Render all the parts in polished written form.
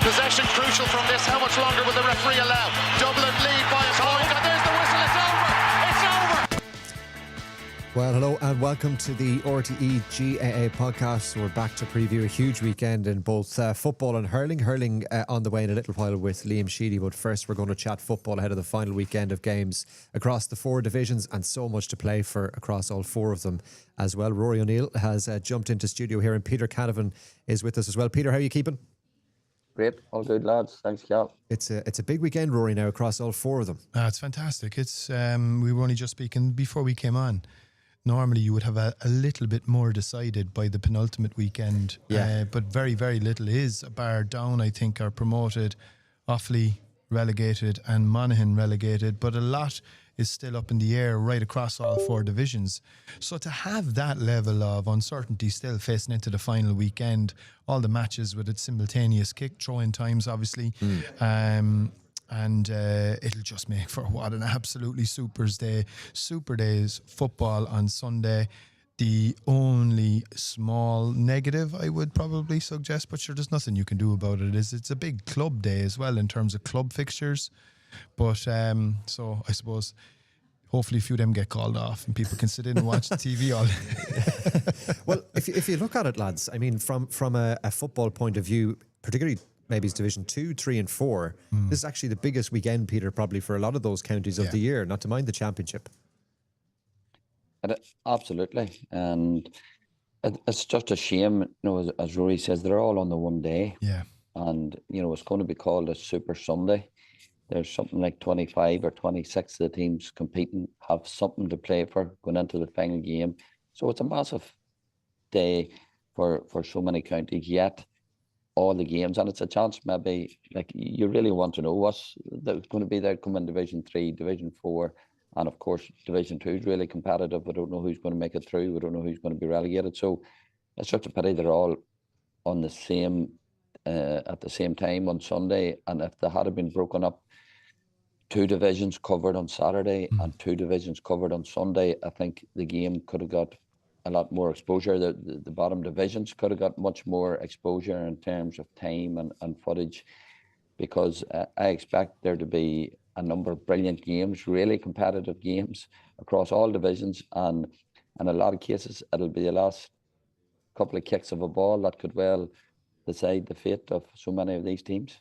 Possession crucial from this. How much longer will the referee allow? Dublin lead by a point, and there's the whistle. It's over. It's over. Well, hello and welcome to the RTÉ GAA Podcast. We're back to preview a huge weekend in both football and hurling. Hurling on the way in a little while with Liam Sheedy, but first we're going to chat football ahead of the final weekend of games across the four divisions, and so much to play for across all four of them as well. Rory O'Neill has jumped into studio here, and Peter Canavan is with us as well. Peter, how are you keeping? Great, all good, lads. Thanks, Cal. It's a big weekend, Rory, now across all four of them. It's fantastic. It's we were only just speaking before we came on. Normally you would have a little bit more decided by the penultimate weekend, but very, very little is. Bar Down, I think, are promoted, Offaly relegated and Monaghan relegated, but a lot is still up in the air right across all four divisions. So to have that level of uncertainty still facing into the final weekend, all the matches with its simultaneous kick, throw-in times obviously, and it'll just make for what an absolutely super days football on Sunday. The only small negative I would probably suggest, but sure, there's nothing you can do about it, is it's a big club day as well in terms of club fixtures. But so I suppose hopefully a few of them get called off and people can sit in and watch the TV all day. Well, if you look at it, lads, I mean, from a football point of view, particularly maybe it's Division 2, 3 and 4. This is actually the biggest weekend, Peter, probably for a lot of those counties of the year, not to mind the championship. Absolutely. And it's just a shame, as Rory says, they're all on the one day. Yeah. And, it's going to be called a Super Sunday. There's something like 25 or 26 of the teams competing, have something to play for going into the final game. So it's a massive day for so many counties, yet all the games, and it's a chance maybe, like, you really want to know what's going to be there coming Division 3, Division 4, and of course Division 2 is really competitive. We don't know who's going to make it through. We don't know who's going to be relegated. So it's such a pity they're all on the same at the same time on Sunday. And if they had been broken up, 2 divisions covered on Saturday and 2 divisions covered on Sunday, I think the game could have got a lot more exposure. The bottom divisions could have got much more exposure in terms of time and footage, because I expect there to be a number of brilliant games, really competitive games across all divisions, and in a lot of cases it'll be the last couple of kicks of a ball that could well decide the fate of so many of these teams.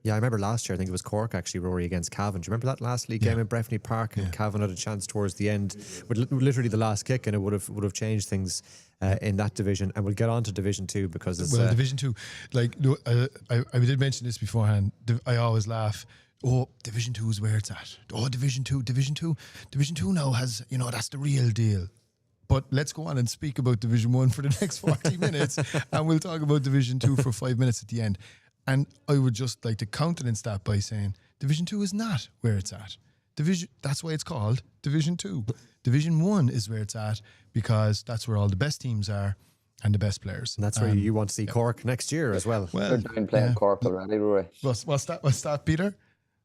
Yeah, I remember last year, I think it was Cork actually, Rory, against Cavan. Do you remember that last league game in Breffni Park? And Cavan had a chance towards the end with literally the last kick, and it would have changed things in that division. And we'll get on to Division 2 because it's... Well, Division 2, like, I did mention this beforehand. I always laugh. Oh, Division 2 is where it's at. Oh, Division 2 now has, that's the real deal. But let's go on and speak about Division 1 for the next 40 minutes, and we'll talk about Division 2 for 5 minutes at the end. And I would just like to countenance that by saying Division 2 is not where it's at. That's why it's called Division 2. Division 1 is where it's at because that's where all the best teams are and the best players. And that's where you want to see Cork next year as well. You're down playing Cork already, Rory. What's that, Peter?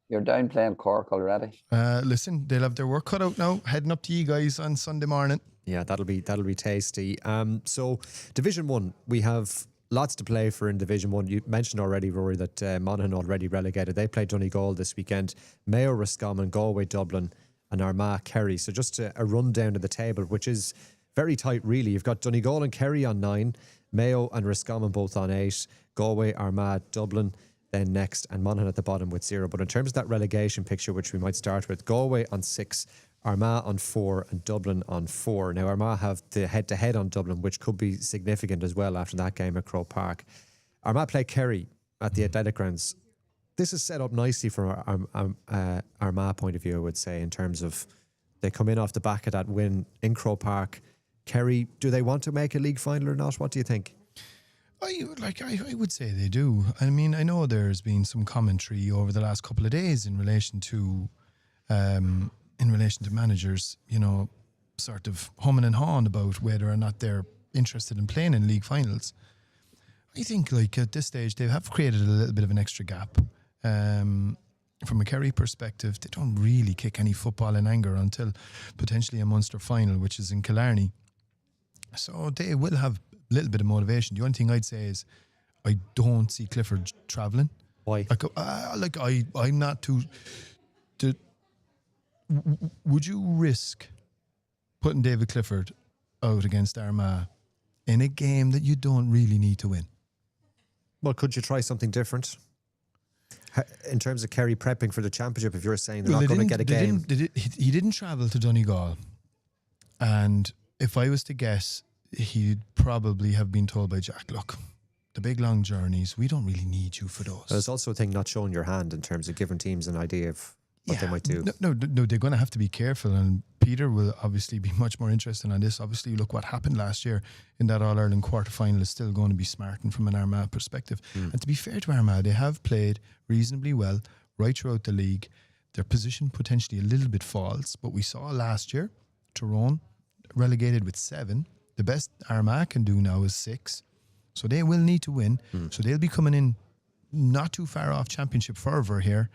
You're down playing Cork already. Listen, they'll have their work cut out now, heading up to you guys on Sunday morning. Yeah, that'll be tasty. So Division 1, we have lots to play for in Division 1. You mentioned already, Rory, that Monaghan already relegated. They played Donegal this weekend. Mayo, Roscommon, Galway, Dublin and Armagh, Kerry. So just a rundown of the table, which is very tight, really. You've got Donegal and Kerry on 9, Mayo and Roscommon both on 8, Galway, Armagh, Dublin then next, and Monaghan at the bottom with 0. But in terms of that relegation picture, which we might start with, Galway on 6, Armagh on 4 and Dublin on 4. Now Armagh have the head-to-head on Dublin, which could be significant as well after that game at Croke Park. Armagh play Kerry at the Athletic Grounds. This is set up nicely from our Armagh point of view, I would say, in terms of they come in off the back of that win in Croke Park. Kerry, do they want to make a league final or not? What do you think? I would say they do. I mean, I know there's been some commentary over the last couple of days in relation to managers, sort of humming and hawing about whether or not they're interested in playing in league finals. I think, at this stage, they have created a little bit of an extra gap. From a Kerry perspective, they don't really kick any football in anger until potentially a Munster final, which is in Killarney. So they will have a little bit of motivation. The only thing I'd say is I don't see Clifford travelling. Why? I'm not too. Would you risk putting David Clifford out against Armagh in a game that you don't really need to win? Well, could you try something different? In terms of Kerry prepping for the championship, if you're saying they're not going to get a game. He didn't travel to Donegal. And if I was to guess, he'd probably have been told by Jack, look, the big long journeys, we don't really need you for those. There's also a thing not showing your hand in terms of giving teams an idea of what they might do. No, they're going to have to be careful, and Peter will obviously be much more interested on this. Obviously, look what happened last year in that All-Ireland quarter-final is still going to be smarting from an Armagh perspective. And to be fair to Armagh, they have played reasonably well right throughout the league. Their position potentially a little bit false, but we saw last year, Tyrone relegated with 7. The best Armagh can do now is 6. So they will need to win. So they'll be coming in not too far off championship fervour here.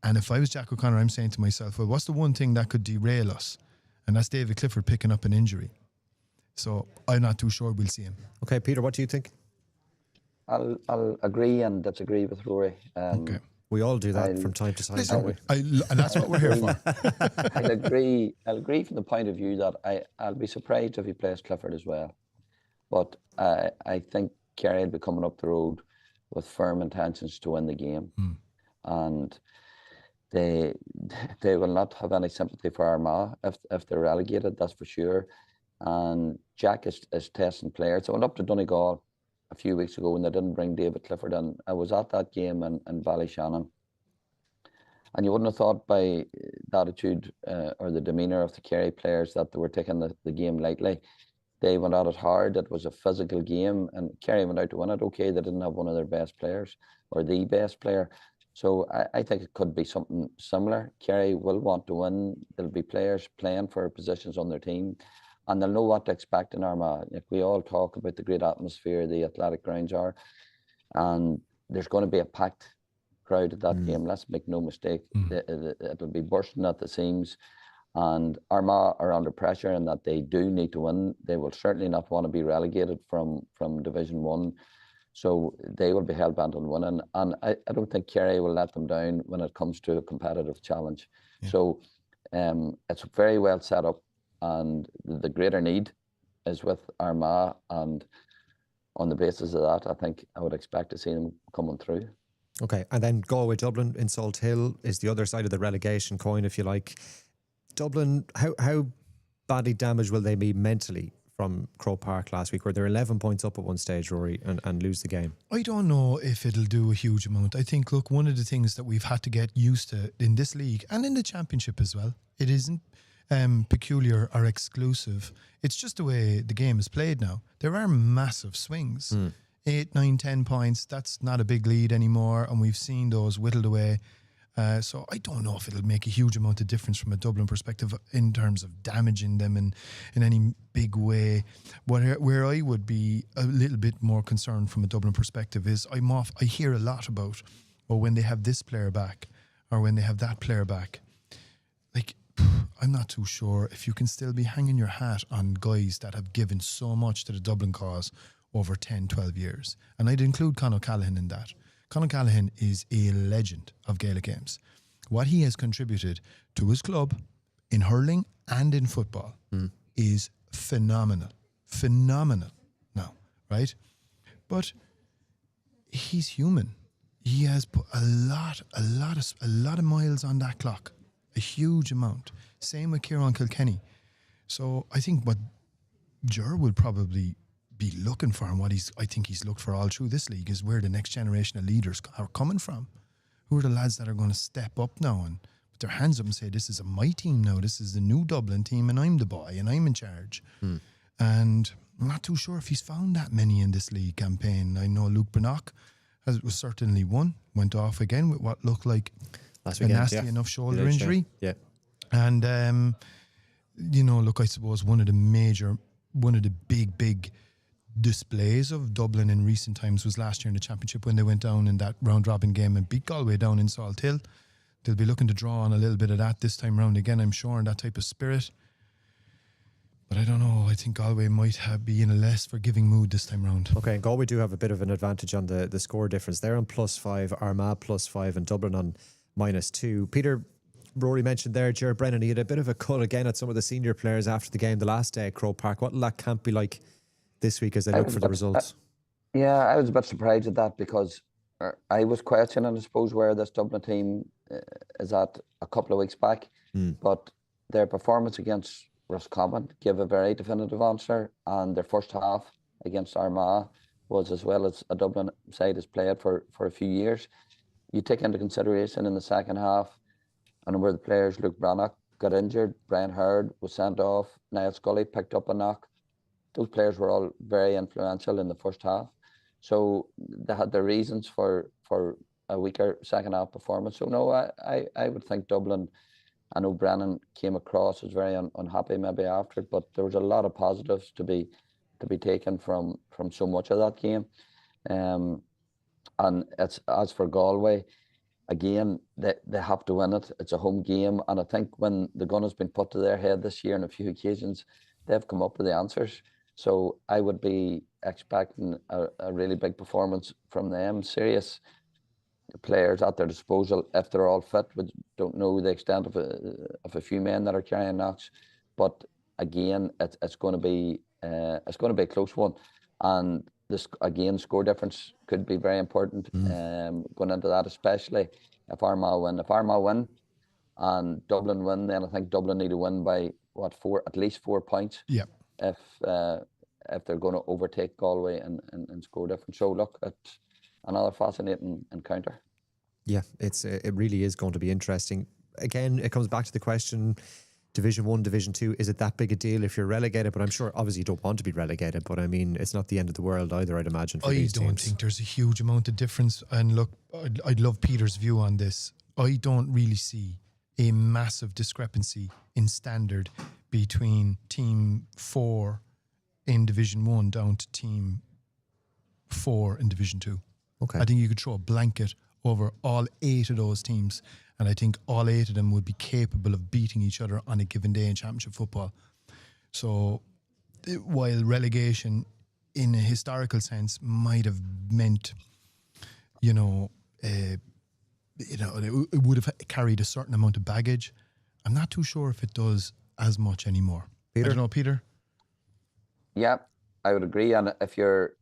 And if I was Jack O'Connor, I'm saying to myself, well, what's the one thing that could derail us? And that's David Clifford picking up an injury. So I'm not too sure we'll see him. Okay, Peter, what do you think? I'll agree and disagree with Rory. Okay. We all do that from time to time. Listen, and that's what we're here for. I'll agree from the point of view that I'll be surprised if he plays Clifford as well. But I think Kerry will be coming up the road with firm intentions to win the game. And they will not have any sympathy for Armagh if they're relegated, that's for sure. And Jack is testing players. I went up to Donegal a few weeks ago when they didn't bring David Clifford in. I was at that game in Ballyshannon. And you wouldn't have thought by the attitude or the demeanour of the Kerry players that they were taking the game lightly. They went at it hard. It was a physical game, and Kerry went out to win it. Okay, they didn't have one of their best players or the best player. So I think it could be something similar. Kerry will want to win. There'll be players playing for positions on their team, and they'll know what to expect in Armagh. Like we all talk about the great atmosphere the athletic grounds are, and there's going to be a packed crowd at that game. Let's make no mistake. It'll be bursting at the seams, and Armagh are under pressure in that they do need to win. They will certainly not want to be relegated from Division 1. So they will be hell-bent on winning. And I don't think Kerry will let them down when it comes to a competitive challenge. Yeah. So it's very well set up, and the greater need is with Armagh. And on the basis of that, I think I would expect to see them coming through. Okay, and then Galway Dublin in Salt Hill is the other side of the relegation coin, if you like. Dublin, how badly damaged will they be mentally from Croke Park last week, where they're 11 points up at one stage, Rory, and lose the game? I don't know if it'll do a huge amount. I think, look, one of the things that we've had to get used to in this league and in the championship as well, it isn't peculiar or exclusive. It's just the way the game is played now. There are massive swings. 8, 9, 10 points, that's not a big lead anymore, and we've seen those whittled away. So I don't know if it'll make a huge amount of difference from a Dublin perspective in terms of damaging them in any big way. Where I would be a little bit more concerned from a Dublin perspective is I hear a lot about, well, when they have this player back or when they have that player back. Like, I'm not too sure if you can still be hanging your hat on guys that have given so much to the Dublin cause over 10, 12 years. And I'd include Conor Callaghan in that. Conor Callaghan is a legend of Gaelic games. What he has contributed to his club in hurling and in football is phenomenal. Phenomenal now, right? But he's human. He has put a lot of miles on that clock. A huge amount. Same with Kieran Kilkenny. So I think what Ger will probably be looking for, and I think he's looked for all through this league, is where the next generation of leaders are coming from. Who are the lads that are going to step up now and put their hands up and say, this is my team now, this is the new Dublin team, and I'm the boy and I'm in charge. And I'm not too sure if he's found that many in this league campaign. I know Luke Brannock was certainly one, went off again with what looked like a nasty enough shoulder injury. Yeah. And look, I suppose one of the big displays of Dublin in recent times was last year in the championship when they went down in that round-robin game and beat Galway down in Salt Hill. They'll be looking to draw on a little bit of that this time round again, I'm sure, in that type of spirit. But I don't know. I think Galway might be in a less forgiving mood this time round. Okay, and Galway do have a bit of an advantage on the score difference. They're on +5, Armagh +5, and Dublin on -2. Peter, Rory mentioned there, Jared Brennan, he had a bit of a cut again at some of the senior players after the game the last day at Croke Park. What will that camp be like this week as they look for the results? Yeah, I was a bit surprised at that because I was questioning, I suppose, where this Dublin team is at a couple of weeks back. But their performance against Roscommon gave a very definitive answer, and their first half against Armagh was as well as a Dublin side has played for a few years. You take into consideration in the second half, a number of the players, Luke Brannock got injured, Brian Hurd was sent off, Niall Scully picked up a knock. Those players were all very influential in the first half. So they had their reasons for a weaker second half performance. So no, I would think Dublin, I know Brennan came across as very unhappy maybe after it, but there was a lot of positives to be taken from so much of that game. And it's as for Galway, again, they have to win it. It's a home game, and I think when the gun has been put to their head this year on a few occasions, they've come up with the answers. So I would be expecting a really big performance from them. Serious players at their disposal if they're all fit. We don't know the extent of a few men that are carrying knocks, but again, it's going to be a close one, and this again score difference could be very important going into that, especially if Armagh win. If Armagh win and Dublin win, then I think Dublin need to win by at least 4 points. Yeah. If they're going to overtake Galway and score difference. So look, it's another fascinating encounter. Yeah, it really is going to be interesting. Again, it comes back to the question, Division 1, Division 2, is it that big a deal if you're relegated? But I'm sure obviously you don't want to be relegated, but I mean, it's not the end of the world either, I'd imagine, for these teams. I don't think there's a huge amount of difference. And look, I'd love Peter's view on this. I don't really see a massive discrepancy in standard between Team 4 in Division 1 down to Team 4 in Division 2. Okay. I think you could throw a blanket over all 8 of those teams, and I think all 8 of them would be capable of beating each other on a given day in championship football. So while relegation in a historical sense might have meant, it would have carried a certain amount of baggage, I'm not too sure if it does as much anymore. Peter? I don't know, Peter? Yeah, I would agree. And if you're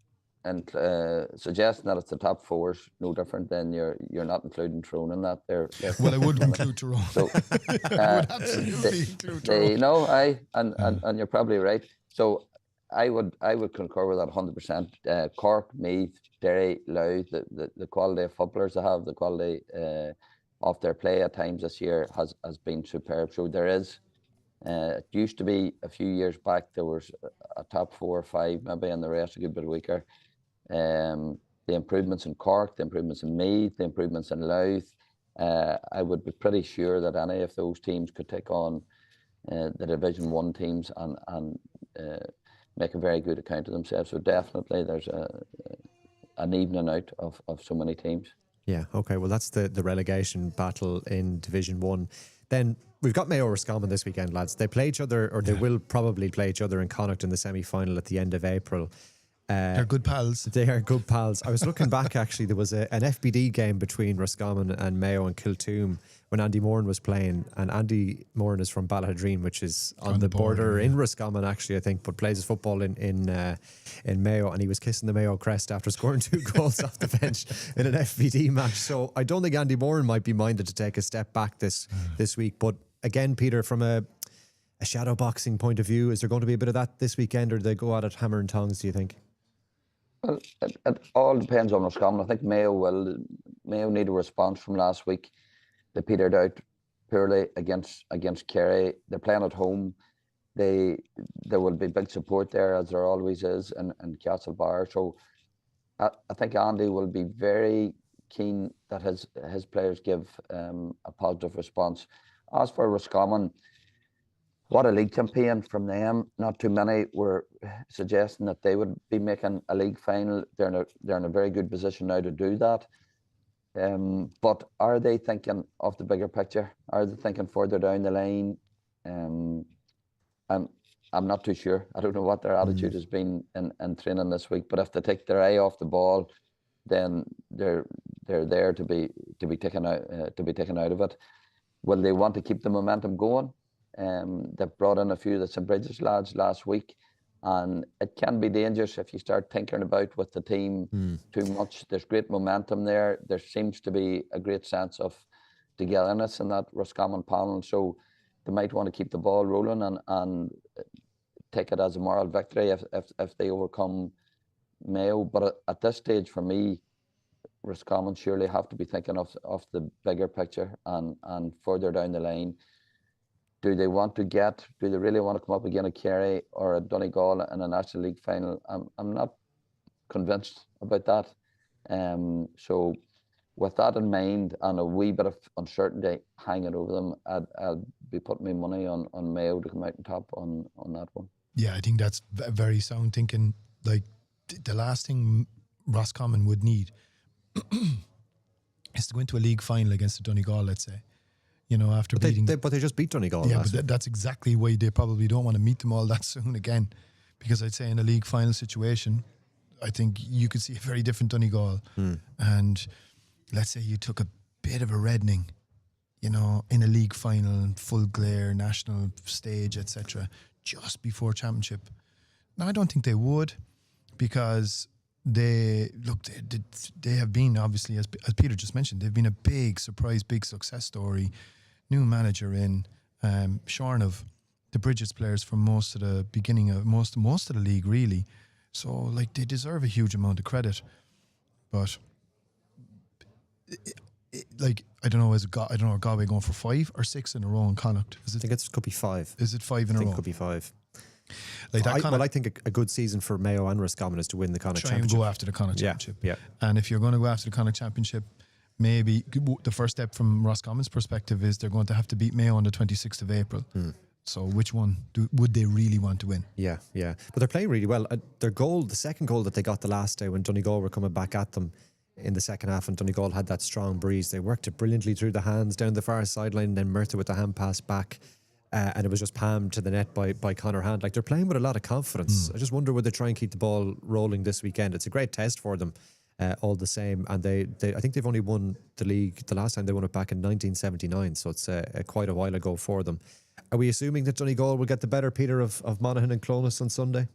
suggesting that it's the top 4's no different, then you're not including Tyrone in that. Well, I would include Tyrone. So, I would absolutely include Tyrone. And you're probably right. So I would concur with that 100%. Cork, Meath, Derry, Louth, the quality of footballers they have, the quality of their play at times this year has been superb. So there is. It used to be a few years back there was a top 4 or 5 maybe, and the rest a good bit weaker. The improvements in Cork, the improvements in Meath, the improvements in Louth, I would be pretty sure that any of those teams could take on the Division 1 teams and make a very good account of themselves. So definitely there's an evening out of so many teams. Yeah, okay, well that's the relegation battle in Division 1. Then we've got Mayo Roscommon this weekend, lads. They play each other, or they will probably play each other in Connacht in the semi-final at the end of April. They're good pals. They are good pals. I was looking back, actually, there was an FBD game between Roscommon and Mayo and Kiltoom when Andy Moran was playing, and Andy Moran is from Ballahadreen, which is on the border in Roscommon, actually, I think, but plays his football in Mayo, and he was kissing the Mayo crest after scoring 2 goals off the bench in an FBD match. So I don't think Andy Moran might be minded to take a step back this week. But again, Peter, from a shadow boxing point of view, is there going to be a bit of that this weekend, or do they go at it hammer and tongs, do you think? Well, it all depends on Roscommon. I think Mayo need a response from last week. They petered out poorly against Kerry. They're playing at home. There will be big support there, as there always is, in Castle Bar. So I think Andy will be very keen that his players give a positive response. As for Roscommon, what a league campaign from them. Not too many were suggesting that they would be making a league final. They're in a very good position now to do that. But are they thinking of the bigger picture? Are they thinking further down the line? And I'm not too sure. I don't know what their attitude has been in training this week. But if they take their eye off the ball, then they're there to be taken out of it. Will they want to keep the momentum going? They've brought in a few of the St. Bridget's lads last week, and it can be dangerous if you start tinkering about with the team too much. There's great momentum there. There seems to be a great sense of togetherness in that Roscommon panel, so they might want to keep the ball rolling and take it as a moral victory if they overcome Mayo. But at this stage, for me, Roscommon surely have to be thinking of the bigger picture and further down the line. Do they really want to come up against a Kerry or a Donegal in a National League final? I'm not convinced about that. So with that in mind and a wee bit of uncertainty hanging over them, I'd be putting my money on Mayo to come out on top on that one. Yeah, I think that's very sound thinking. Like, the last thing Roscommon would need is to go into a league final against the Donegal, let's say. You know, after beating... But they just beat Donegal. Yeah, but that's exactly why they probably don't want to meet them all that soon again. Because I'd say in a league final situation, I think you could see a very different Donegal. And let's say you took a bit of a reddening, you know, in a league final, full glare, national stage, etc., just before championship. Now, I don't think they would, because they have been, obviously, as Peter just mentioned, they've been a big surprise, big success story. New manager in, shorn of the Bridget's players for most of the beginning of most of the league, really. So, like, they deserve a huge amount of credit. But I don't know, are Galway going for 5 or 6 in a row in Connacht? I think it could be 5. Is it 5 in a row? I think it could be 5. Like that I think a good season for Mayo and Roscommon is to win the Connacht try Championship. And go after the Connacht Championship. Yeah. And if you're going to go after the Connacht Championship, maybe the first step from Roscommon's perspective is they're going to have to beat Mayo on the 26th of April. So which one would they really want to win? Yeah. But they're playing really well. Their goal, the second goal that they got the last day when Donegal were coming back at them in the second half, and Donegal had that strong breeze, they worked it brilliantly through the hands down the far sideline, and then Murtha with the hand pass back. And it was just palmed to the net by Conor Hand. Like, they're playing with a lot of confidence. I just wonder would they try and keep the ball rolling this weekend. It's a great test for them, all the same. And they I think they've only won the league. The last time they won it back in 1979, so it's quite a while ago for them. Are we assuming that Donegal will get the better, Peter, of Monaghan and Clones on Sunday?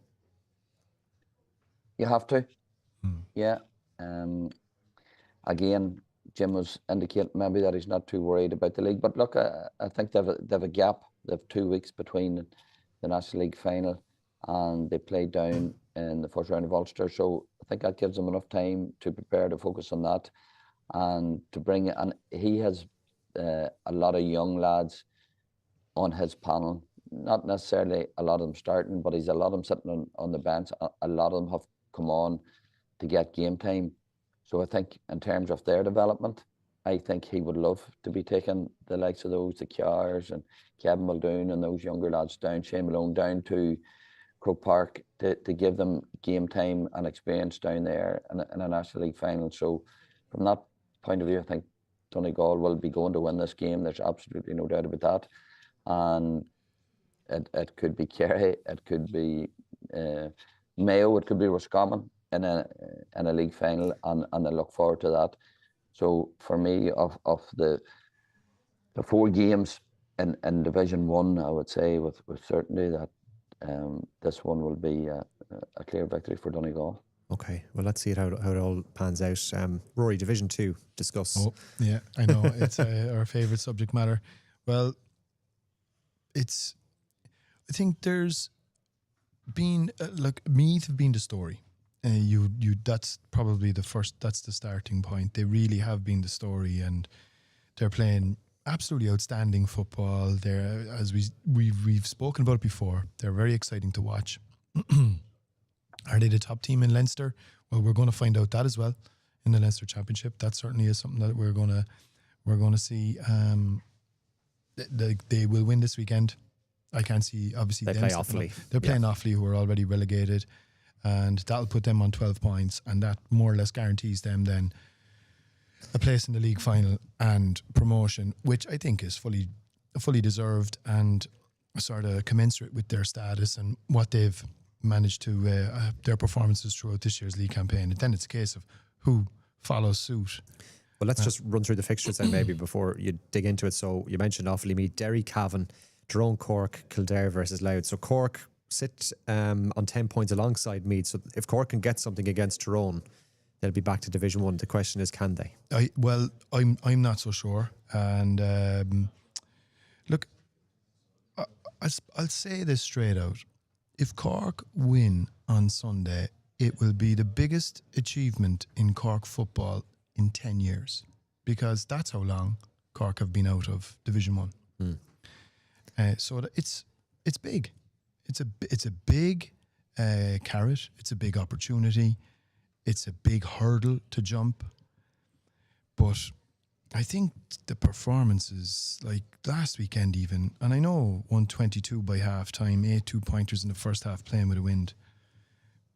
You have to. Yeah. Again, Jim was indicating maybe that he's not too worried about the league. But look, I think they have a gap. They have 2 weeks between the National League final and they play down in the first round of Ulster. So I think that gives them enough time to prepare to focus on that and to bring it. And he has a lot of young lads on his panel. Not necessarily a lot of them starting, but he's a lot of them sitting on the bench. A lot of them have come on to get game time. So I think in terms of their development, I think he would love to be taking the likes of those, the Kiars and Kevin Muldoon and those younger lads down, Shane Malone down to Croke Park to give them game time and experience down there in a National League final. So from that point of view, I think Donegal will be going to win this game. There's absolutely no doubt about that. And it could be Kerry, it could be Mayo, it could be Roscommon in a league final, and I look forward to that. So for me, of the 4 games in Division 1, I would say with certainty that this one will be a clear victory for Donegal. Okay, well, let's see how it all pans out. Rory, Division 2, discuss. Oh, yeah, I know. It's our favourite subject matter. Well, I think there's been, Meath have been the story. That's probably that's the starting point. They really have been the story, and they're playing absolutely outstanding football. They're, as we've spoken about before, they're very exciting to watch. Are they the top team in Leinster? Well, we're going to find out that as well in the Leinster Championship. That certainly is something that we're going to see. They will win this weekend. I can't see, obviously, they play Offaly. They're playing Offaly, who are already relegated, and that'll put them on 12 points, and that more or less guarantees them then a place in the league final and promotion, which I think is fully deserved. And sort of commensurate with their status and what they've managed to their performances throughout this year's league campaign. And then it's a case of who follows suit. Well, let's just run through the fixtures then maybe before you dig into it. So you mentioned Offaly Meath, Derry, Cavan, Tyrone, Cork, Kildare versus Louth. So Cork sit on 10 points alongside Meath. So if Cork can get something against Tyrone, they'll be back to Division 1. The question is, can they? I'm not so sure. And look, I'll say this straight out. If Cork win on Sunday, it will be the biggest achievement in Cork football in 10 years, because that's how long Cork have been out of Division 1. So it's big. It's a big carrot. It's a big opportunity. It's a big hurdle to jump. But I think the performances, like last weekend even, and I know 122 by half time, 8 2-pointers in the first half playing with the wind,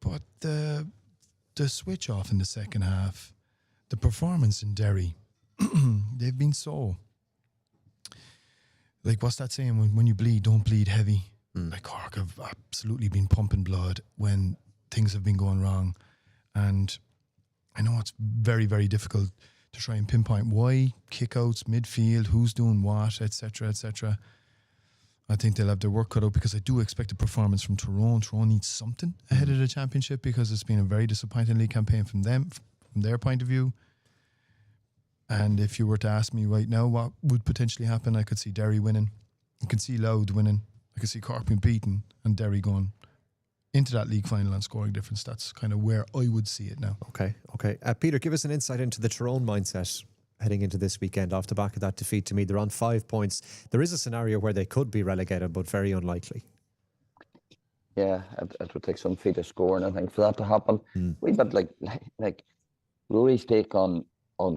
but the switch off in the second half, the performance in Derry, they've been so, like, what's that saying? When you bleed, don't bleed heavy. Like, Cork have absolutely been pumping blood when things have been going wrong. And I know it's very, very difficult to try and pinpoint why, kickouts, midfield, who's doing what, etc., etc. I think they'll have their work cut out, because I do expect a performance from Tyrone. Tyrone needs something ahead of the championship, because it's been a very disappointing league campaign from them, from their point of view. And if you were to ask me right now what would potentially happen, I could see Derry winning. I could see Louth winning. I could see Cork being beaten and Derry going into that league final and scoring difference. That's kind of where I would see it now. Okay. Peter, give us an insight into the Tyrone mindset heading into this weekend off the back of that defeat to me. They're on 5 points. There is a scenario where they could be relegated, but very unlikely. Yeah, it would take some feet of scoring, I think, for that to happen. We but like Rory's take on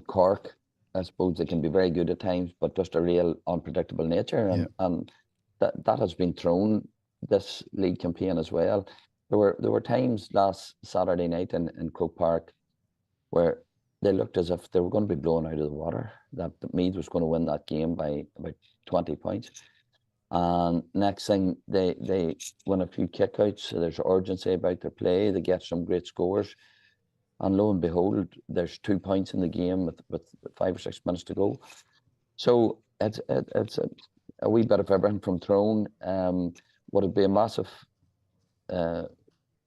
Cork, I suppose they can be very good at times, but just a real unpredictable nature, and that has been thrown this league campaign as well. There were times last Saturday night in Croke Park where they looked as if they were going to be blown out of the water, that Meath was going to win that game by about 20 points. And next thing, they win a few kickouts, so there's urgency about their play, they get some great scores, and lo and behold, there's 2 points in the game with 5 or 6 minutes to go. So it's a wee bit of everything from Tyrone. Would it be a massive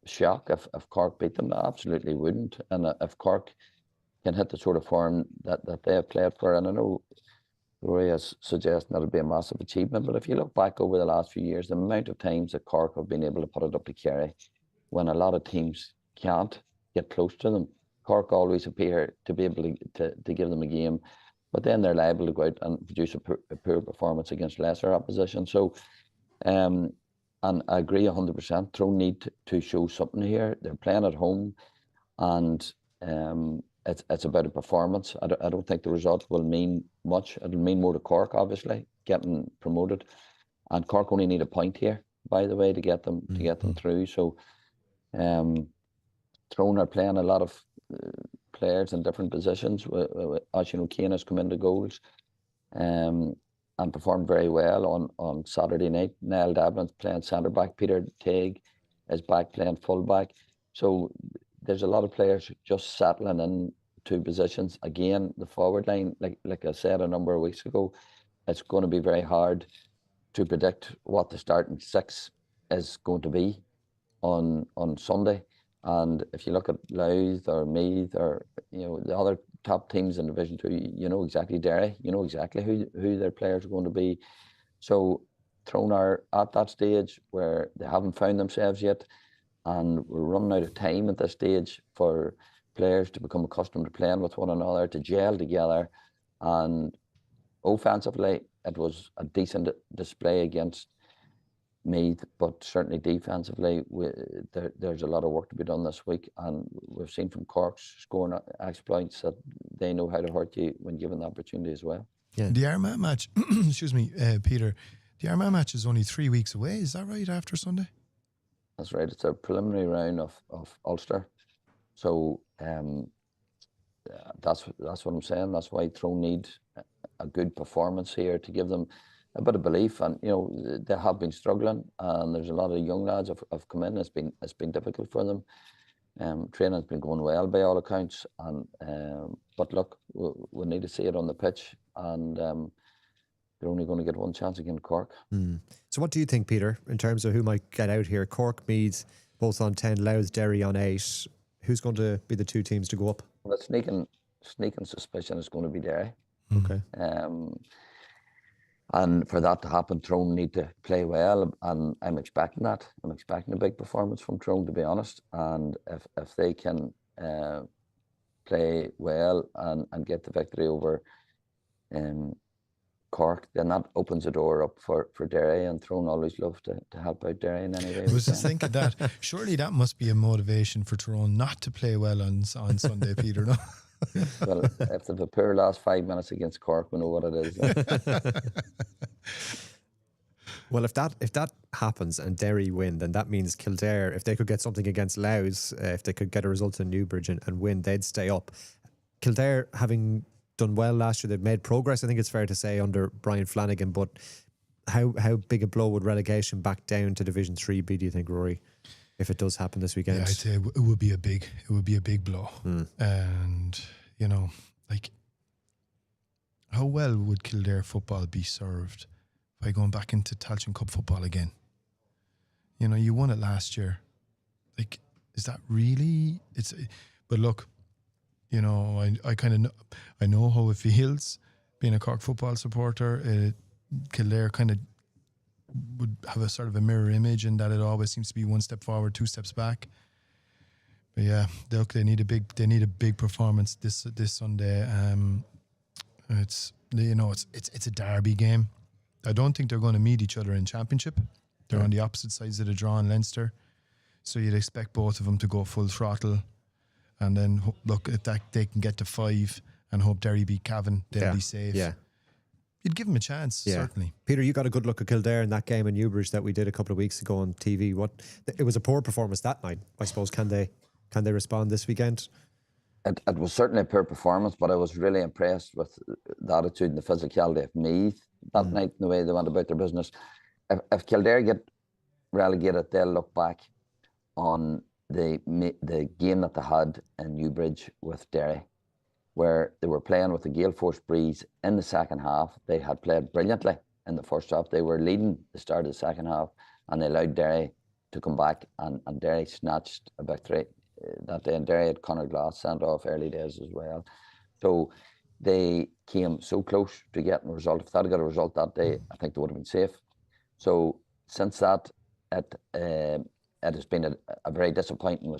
shock if Cork beat them? Absolutely wouldn't. And if Cork can hit the sort of form that they have played for, and I know Rory is suggesting that it'll be a massive achievement, but if you look back over the last few years, the amount of times that Cork have been able to put it up to Kerry when a lot of teams can't get close to them, Cork always appear to be able to give them a game, but then they're liable to go out and produce a poor performance against lesser opposition. So, and I agree 100%, Tyrone need to show something here. They're playing at home, and it's about a performance. I don't think the result will mean much. It'll mean more to Cork, obviously, getting promoted, and Cork only need a point here, by the way, to get them through. So, Tyrone are playing a lot of players in different positions. As you know, Kane has come into goals, and performed very well on Saturday night. Niall Devlin's playing centre back. Peter Teague is back playing full back. So there's a lot of players just settling in to positions. Again, the forward line, like I said a number of weeks ago, it's going to be very hard to predict what the starting 6 is going to be on Sunday. And if you look at Louth or Meath or the other top teams in Division 2, you know exactly Derry, you know exactly who their players are going to be. So Tyrone are at that stage where they haven't found themselves yet, and we're running out of time at this stage for players to become accustomed to playing with one another, to gel together. And offensively, it was a decent display against Meath, but certainly defensively, there's a lot of work to be done this week, and we've seen from Cork's scoring exploits that they know how to hurt you when given the opportunity as well. Yeah. The Armagh match, excuse me, Peter, the Armagh match is only 3 weeks away. Is that right, after Sunday? That's right. It's a preliminary round of Ulster. So that's what I'm saying. That's why Tyrone need a good performance here to give them a bit of belief, and they have been struggling, and there's a lot of young lads have come in. It's been difficult for them. Training's been going well by all accounts, and but look, we need to see it on the pitch, and they're only going to get one chance against Cork. So what do you think, Peter, in terms of who might get out here? Cork, Meath, both on 10, Louth, Derry on 8. Who's going to be the two teams to go up? Well, the sneaking suspicion is going to be Derry. Okay. And for that to happen, Tyrone need to play well, and I'm expecting that. I'm expecting a big performance from Tyrone, to be honest. And if they can play well and get the victory over Cork, then that opens the door up for Derry, and Tyrone always love to help out Derry in any way. I was just thinking that surely that must be a motivation for Tyrone not to play well on Sunday, Peter, no? Well, if they've a poor last 5 minutes against Cork, we know what it is. Well, if that happens and Derry win, then that means Kildare, if they could get something against Louth, if they could get a result in Newbridge and win, they'd stay up. Kildare, having done well last year, they've made progress, I think it's fair to say, under Brian Flanagan, but how big a blow would relegation back down to Division 3 be, do you think, Rory, if it does happen this weekend? Yeah, I'd say it would be a big blow. And like, how well would Kildare football be served by going back into Tailteann Cup football again? You won it last year. Like, is that really? But look, I kind of know, I know how it feels being a Cork football supporter. Kildare kind of would have a sort of a mirror image in that it always seems to be one step forward, two steps back. But yeah, they need a big performance this Sunday. It's a derby game. I don't think they're going to meet each other in championship. They're on the opposite sides of the draw in Leinster, so you'd expect both of them to go full throttle, and then look at that they can get to 5 and hope Derry beat Cavan. They'll be safe. Yeah. You'd give them a chance, certainly. Peter, you got a good look at Kildare in that game in Newbridge that we did a couple of weeks ago on TV. It was a poor performance that night. I suppose can they respond this weekend? It was certainly a poor performance, but I was really impressed with the attitude and the physicality of Meath that night, and the way they went about their business. If Kildare get relegated, they'll look back on the game that they had in Newbridge with Derry, where they were playing with a gale force breeze in the second half. They had played brilliantly in the first half. They were leading the start of the second half, and they allowed Derry to come back, and Derry snatched a victory that day. And Derry had Conor Glass sent off early days as well. So they came so close to getting a result. If they had got a result that day, I think they would have been safe. So since that, it has been a very disappointing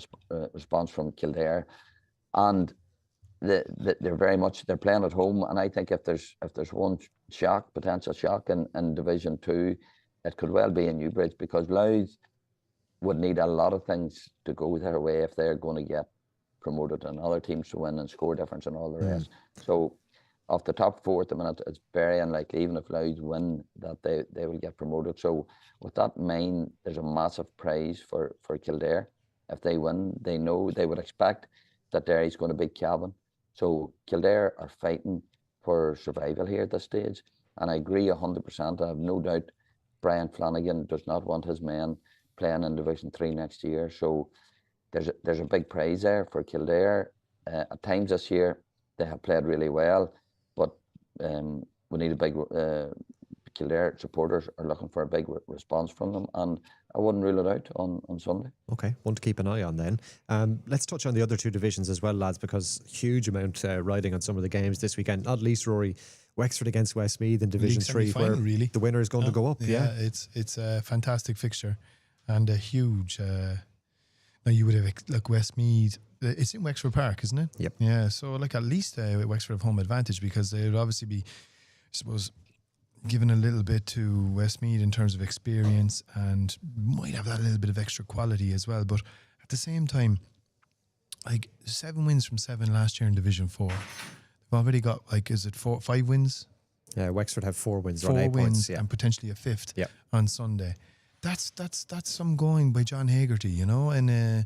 response from Kildare, and they're playing at home. And I think if there's one potential shock in Division 2, it could well be in Newbridge, because Louth would need a lot of things to go their way if they're going to get promoted, and other teams to win and score difference and all the rest. So off the top 4 at the minute, it's very unlikely, even if Louth win, that they will get promoted. So with that in mind, there's a massive prize for Kildare. If they win, they know they would expect that Derry's going to beat Cavan. So Kildare are fighting for survival here at this stage. And I agree 100%. I have no doubt Brian Flanagan does not want his men playing in Division 3 next year. So there's a big prize there for Kildare. At times this year, they have played really well, but we need a big... Kildare supporters are looking for a big response from them, and I wouldn't rule it out on Sunday. Okay, one to keep an eye on then. Let's touch on the other two divisions as well, lads, because huge amount riding on some of the games this weekend, not least, Rory, Wexford against Westmeath in Division 3, where really the winner is going to go up. Yeah, it's a fantastic fixture and a huge... now you would have, like, Westmeath, it's in Wexford Park, isn't it? Yep. Yeah, so like at least Wexford have home advantage, because they would obviously be, I suppose, given a little bit to Westmeath in terms of experience, and might have that little bit of extra quality as well. But at the same time, like 7 wins from 7 last year in Division 4. They've already got, like, is it 5 wins? Yeah, Wexford have 4 wins. 4 on 8 wins points, yeah. And potentially a 5th on Sunday. That's some going by John Hagerty, you know. And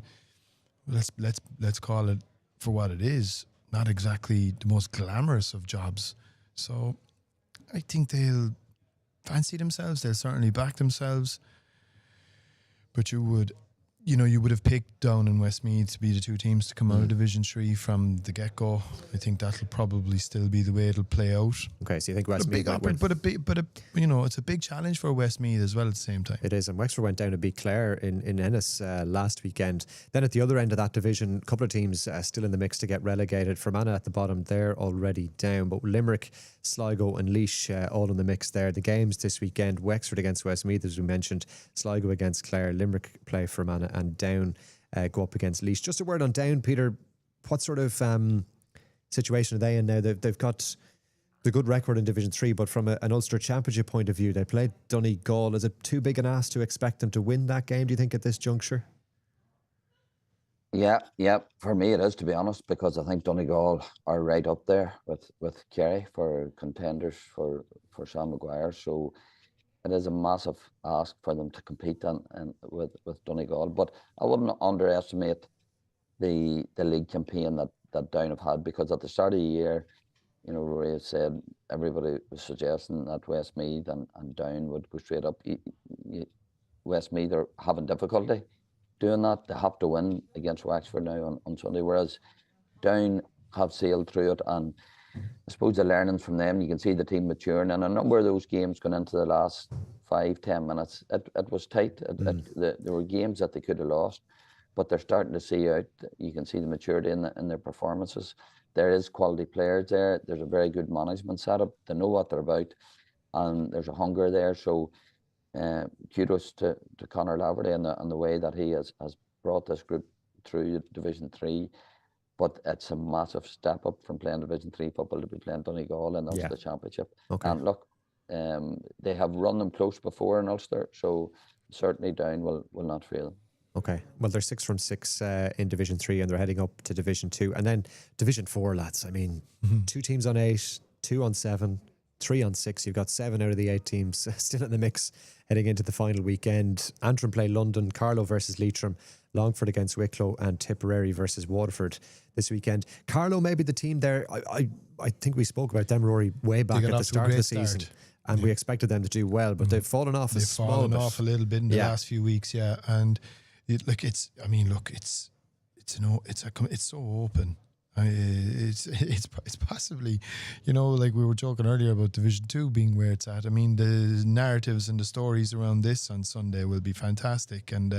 let's call it for what it is. Not exactly the most glamorous of jobs. So I think they'll fancy themselves. They'll certainly back themselves. But you would have picked Down and Westmeath to be the two teams to come out of Division 3 from the get-go. I think that'll probably still be the way it'll play out. Okay, so you think Westmeath might win? It's a big challenge for Westmeath as well at the same time. It is, and Wexford went down to beat Clare in Ennis last weekend. Then at the other end of that division, a couple of teams still in the mix to get relegated. Fermanagh at the bottom, they're already down, but Limerick, Sligo and Laois all in the mix there. The games this weekend: Wexford against Westmeath, as we mentioned, Sligo against Clare, Limerick play Fermanagh, and Down go up against Laois. Just a word on Down, Peter. What sort of situation are they in now? They've got the good record in Division 3, but from an Ulster Championship point of view, they played Donegal. Is it too big an ask to expect them to win that game, do you think, at this juncture? Yeah. For me, it is, to be honest, because I think Donegal are right up there with Kerry for contenders for Sam Maguire. So it is a massive ask for them to compete with Donegal. But I wouldn't underestimate the league campaign that Down have had, because at the start of the year, Rory said everybody was suggesting that Westmeath and Down would go straight up. Westmeath are having difficulty doing that. They have to win against Wexford now on Sunday, whereas Down have sailed through it. And I suppose the learnings from them, you can see the team maturing. And a number of those games going into the last 5-10 minutes, it was tight. There were games that they could have lost, but they're starting to see out. You can see the maturity in their performances. There is quality players there. There's a very good management setup. They know what they're about, and there's a hunger there. So kudos to Conor Laverty and the way that he has brought this group through Division 3. But it's a massive step up from playing Division 3 football to be playing Donegal in Ulster Championship. Okay. And look, they have run them close before in Ulster, so certainly Down will not fail them. Okay, well, they're 6 from 6 in Division 3, and they're heading up to Division 2. And then Division 4, lads, I mean, 2 teams on 8, 2 on 7, 3 on 6. You've got 7 out of the 8 teams still in the mix heading into the final weekend. Antrim play London, Carlow versus Leitrim, Longford against Wicklow, and Tipperary versus Waterford this weekend. Carlow may be the team there. I think we spoke about them, Rory, way back at the start of the season. And we expected them to do well, but they've fallen off a little bit in the last few weeks, and it's so open. It's possibly, like we were joking earlier about Division 2 being where it's at. I mean, the narratives and the stories around this on Sunday will be fantastic, and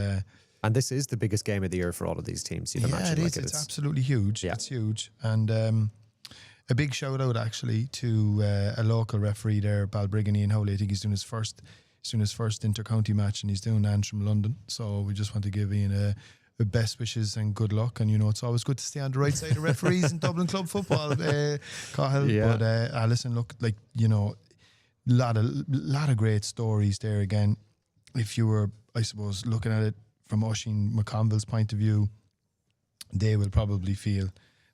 this is the biggest game of the year for all of these teams. You'd imagine. It is. It's absolutely huge. Yeah. It's huge, and a big shout out actually to a local referee there, Balbriggan Ian Howley. I think he's doing his first inter-county match, and he's doing Antrim London. So we just want to give Ian the best wishes and good luck. And it's always good to stay on the right side of referees in Dublin club football, Cathal. Yeah. But listen, look, lot of great stories there again. If you were, I suppose, looking at it from Oisín McConville's point of view, they will probably feel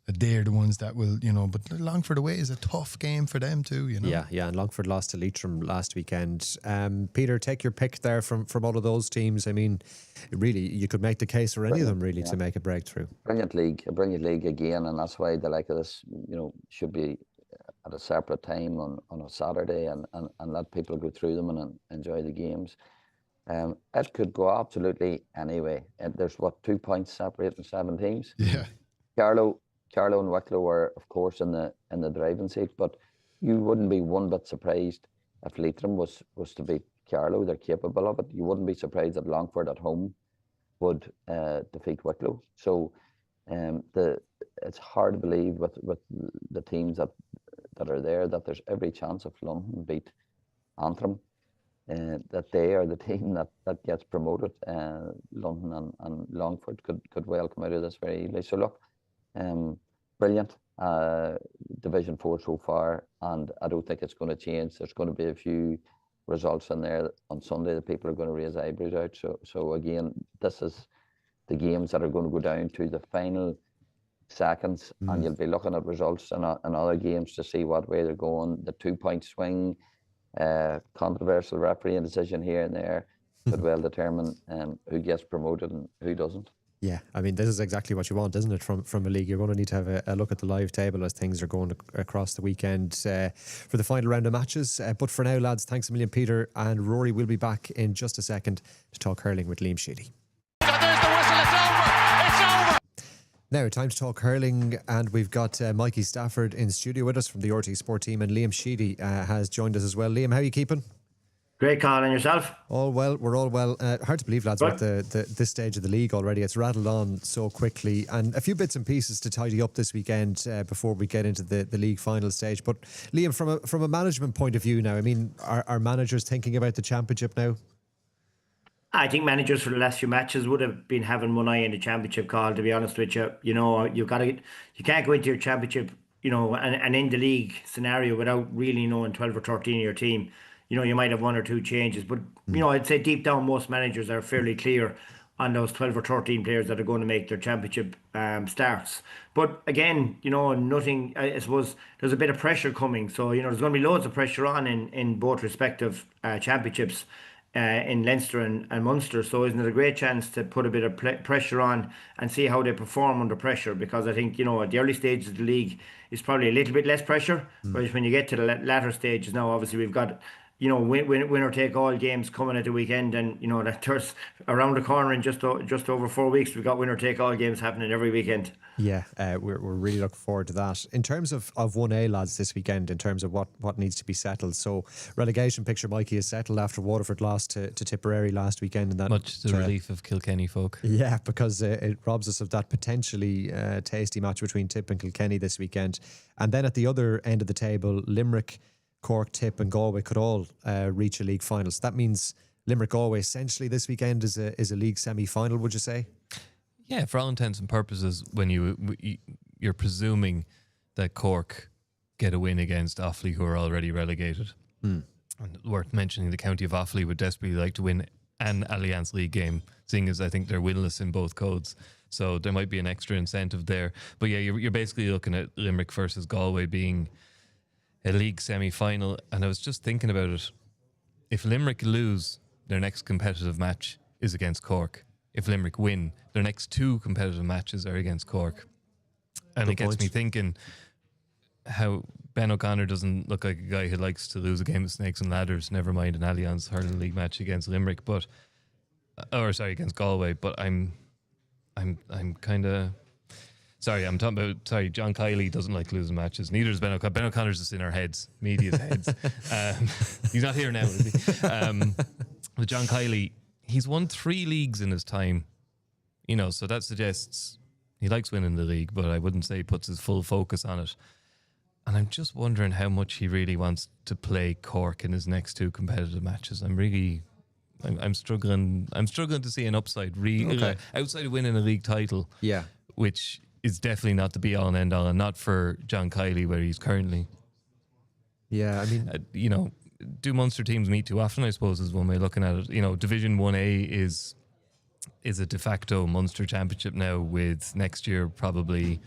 that they're the ones that will, but Longford away is a tough game for them too, Yeah, and Longford lost to Leitrim last weekend. Peter, take your pick there from all of those teams. I mean, really, you could make the case for any of them really to make a breakthrough. A brilliant league again, and that's why the like of this, should be at a separate time on a Saturday and let people go through them and enjoy the games. It could go absolutely anyway. And there's 2 points separating 7 teams. Yeah. Carlow and Wicklow were, of course, in the driving seat, but you wouldn't be one bit surprised if Leitrim was to beat Carlow. They're capable of it. You wouldn't be surprised that Longford at home would defeat Wicklow. So it's hard to believe with the teams that are there that there's every chance of London beat Antrim, that they are the team that gets promoted. London and Longford could well come out of this very easily. So look, brilliant Division 4 so far, and I don't think it's going to change. There's going to be a few results in there on Sunday that people are going to raise eyebrows out. So again, this is the games that are going to go down to the final seconds, and you'll be looking at results in other games to see what way they're going. The 2 point swing, controversial refereeing decision here and there could well determine who gets promoted and who doesn't. Yeah, I mean, this is exactly what you want, isn't it, from a league? You're going to need to have a look at the live table as things are going across the weekend for the final round of matches. But for now, lads, thanks a million, Peter and Rory. We'll be back in just a second to talk hurling with Liam Sheedy. There's the whistle, it's over! It's over! Now, time to talk hurling, and we've got Mikey Stafford in studio with us from the RTÉ Sport team, and Liam Sheedy has joined us as well. Liam, how are you keeping? Great, Carl, and yourself? All well, we're all well. Hard to believe, lads, Right. we're at this stage of the league already. It's rattled on so quickly, and a few bits and pieces to tidy up this weekend before we get into the league final stage. But Liam, from a management point of view now, I mean, are managers thinking about the championship now? I think managers for the last few matches would have been having one eye in the championship, Carl, to be honest with you. You know, you can't go into your championship, you know, and in the league scenario without really knowing 12 or 13 of your team. You know, you might have one or two changes, but, you know, I'd say deep down most managers are fairly clear on those 12 or 13 players that are going to make their championship starts. But again, you know, nothing, I suppose there's a bit of pressure coming. So, you know, there's going to be loads of pressure on in both respective championships in Leinster and Munster. So isn't it a great chance to put a bit of pressure on and see how they perform under pressure? Because I think, you know, at the early stages of the league, it's probably a little bit less pressure. Whereas when you get to the latter stages now, obviously we've got, you know, winner take all games coming at the weekend, and you know that there's around the corner in just over 4 weeks. We've got winner take all games happening every weekend. Yeah, we're really looking forward to that. In terms of 1A, lads, this weekend, in terms of what needs to be settled. So relegation picture, Mikey, is settled after Waterford lost to Tipperary last weekend, and that much to the relief of Kilkenny folk. Yeah, because it robs us of that potentially tasty match between Tip and Kilkenny this weekend. And then at the other end of the table, Limerick, Cork, Tip and Galway could all reach a league final. So that means Limerick-Galway essentially this weekend is a league semi-final, would you say? Yeah, for all intents and purposes, when you're presuming that Cork get a win against Offaly, who are already relegated. And worth mentioning, the county of Offaly would desperately like to win an Allianz League game, seeing as I think they're winless in both codes. So there might be an extra incentive there. But yeah, you're basically looking at Limerick versus Galway being a league semi-final, and I was just thinking about it. If Limerick lose, their next competitive match is against Cork. If Limerick win, their next two competitive matches are against Cork. And Good it gets point. me thinking how Ben O'Connor doesn't look like a guy who likes to lose a game of snakes and ladders, never mind an Allianz Hurling League match against Limerick, but against Galway. But I'm kind of sorry. I'm talking about John Kiley doesn't like losing matches. Neither does Ben O'Connor. Ben O'Connor's just in our heads, media's heads. He's not here now, is he? But John Kiley, he's won 3 leagues in his time, you know, so that suggests he likes winning the league, but I wouldn't say he puts his full focus on it. And I'm just wondering how much he really wants to play Cork in his next 2 competitive matches. I'm struggling to see an upside outside of winning a league title. Yeah. Which is definitely not the be all and end all, and not for John Kiley where he's currently. Yeah, I mean, you know, do Munster teams meet too often, I suppose, is one way of looking at it. You know, Division 1A is a de facto Munster championship now, with next year probably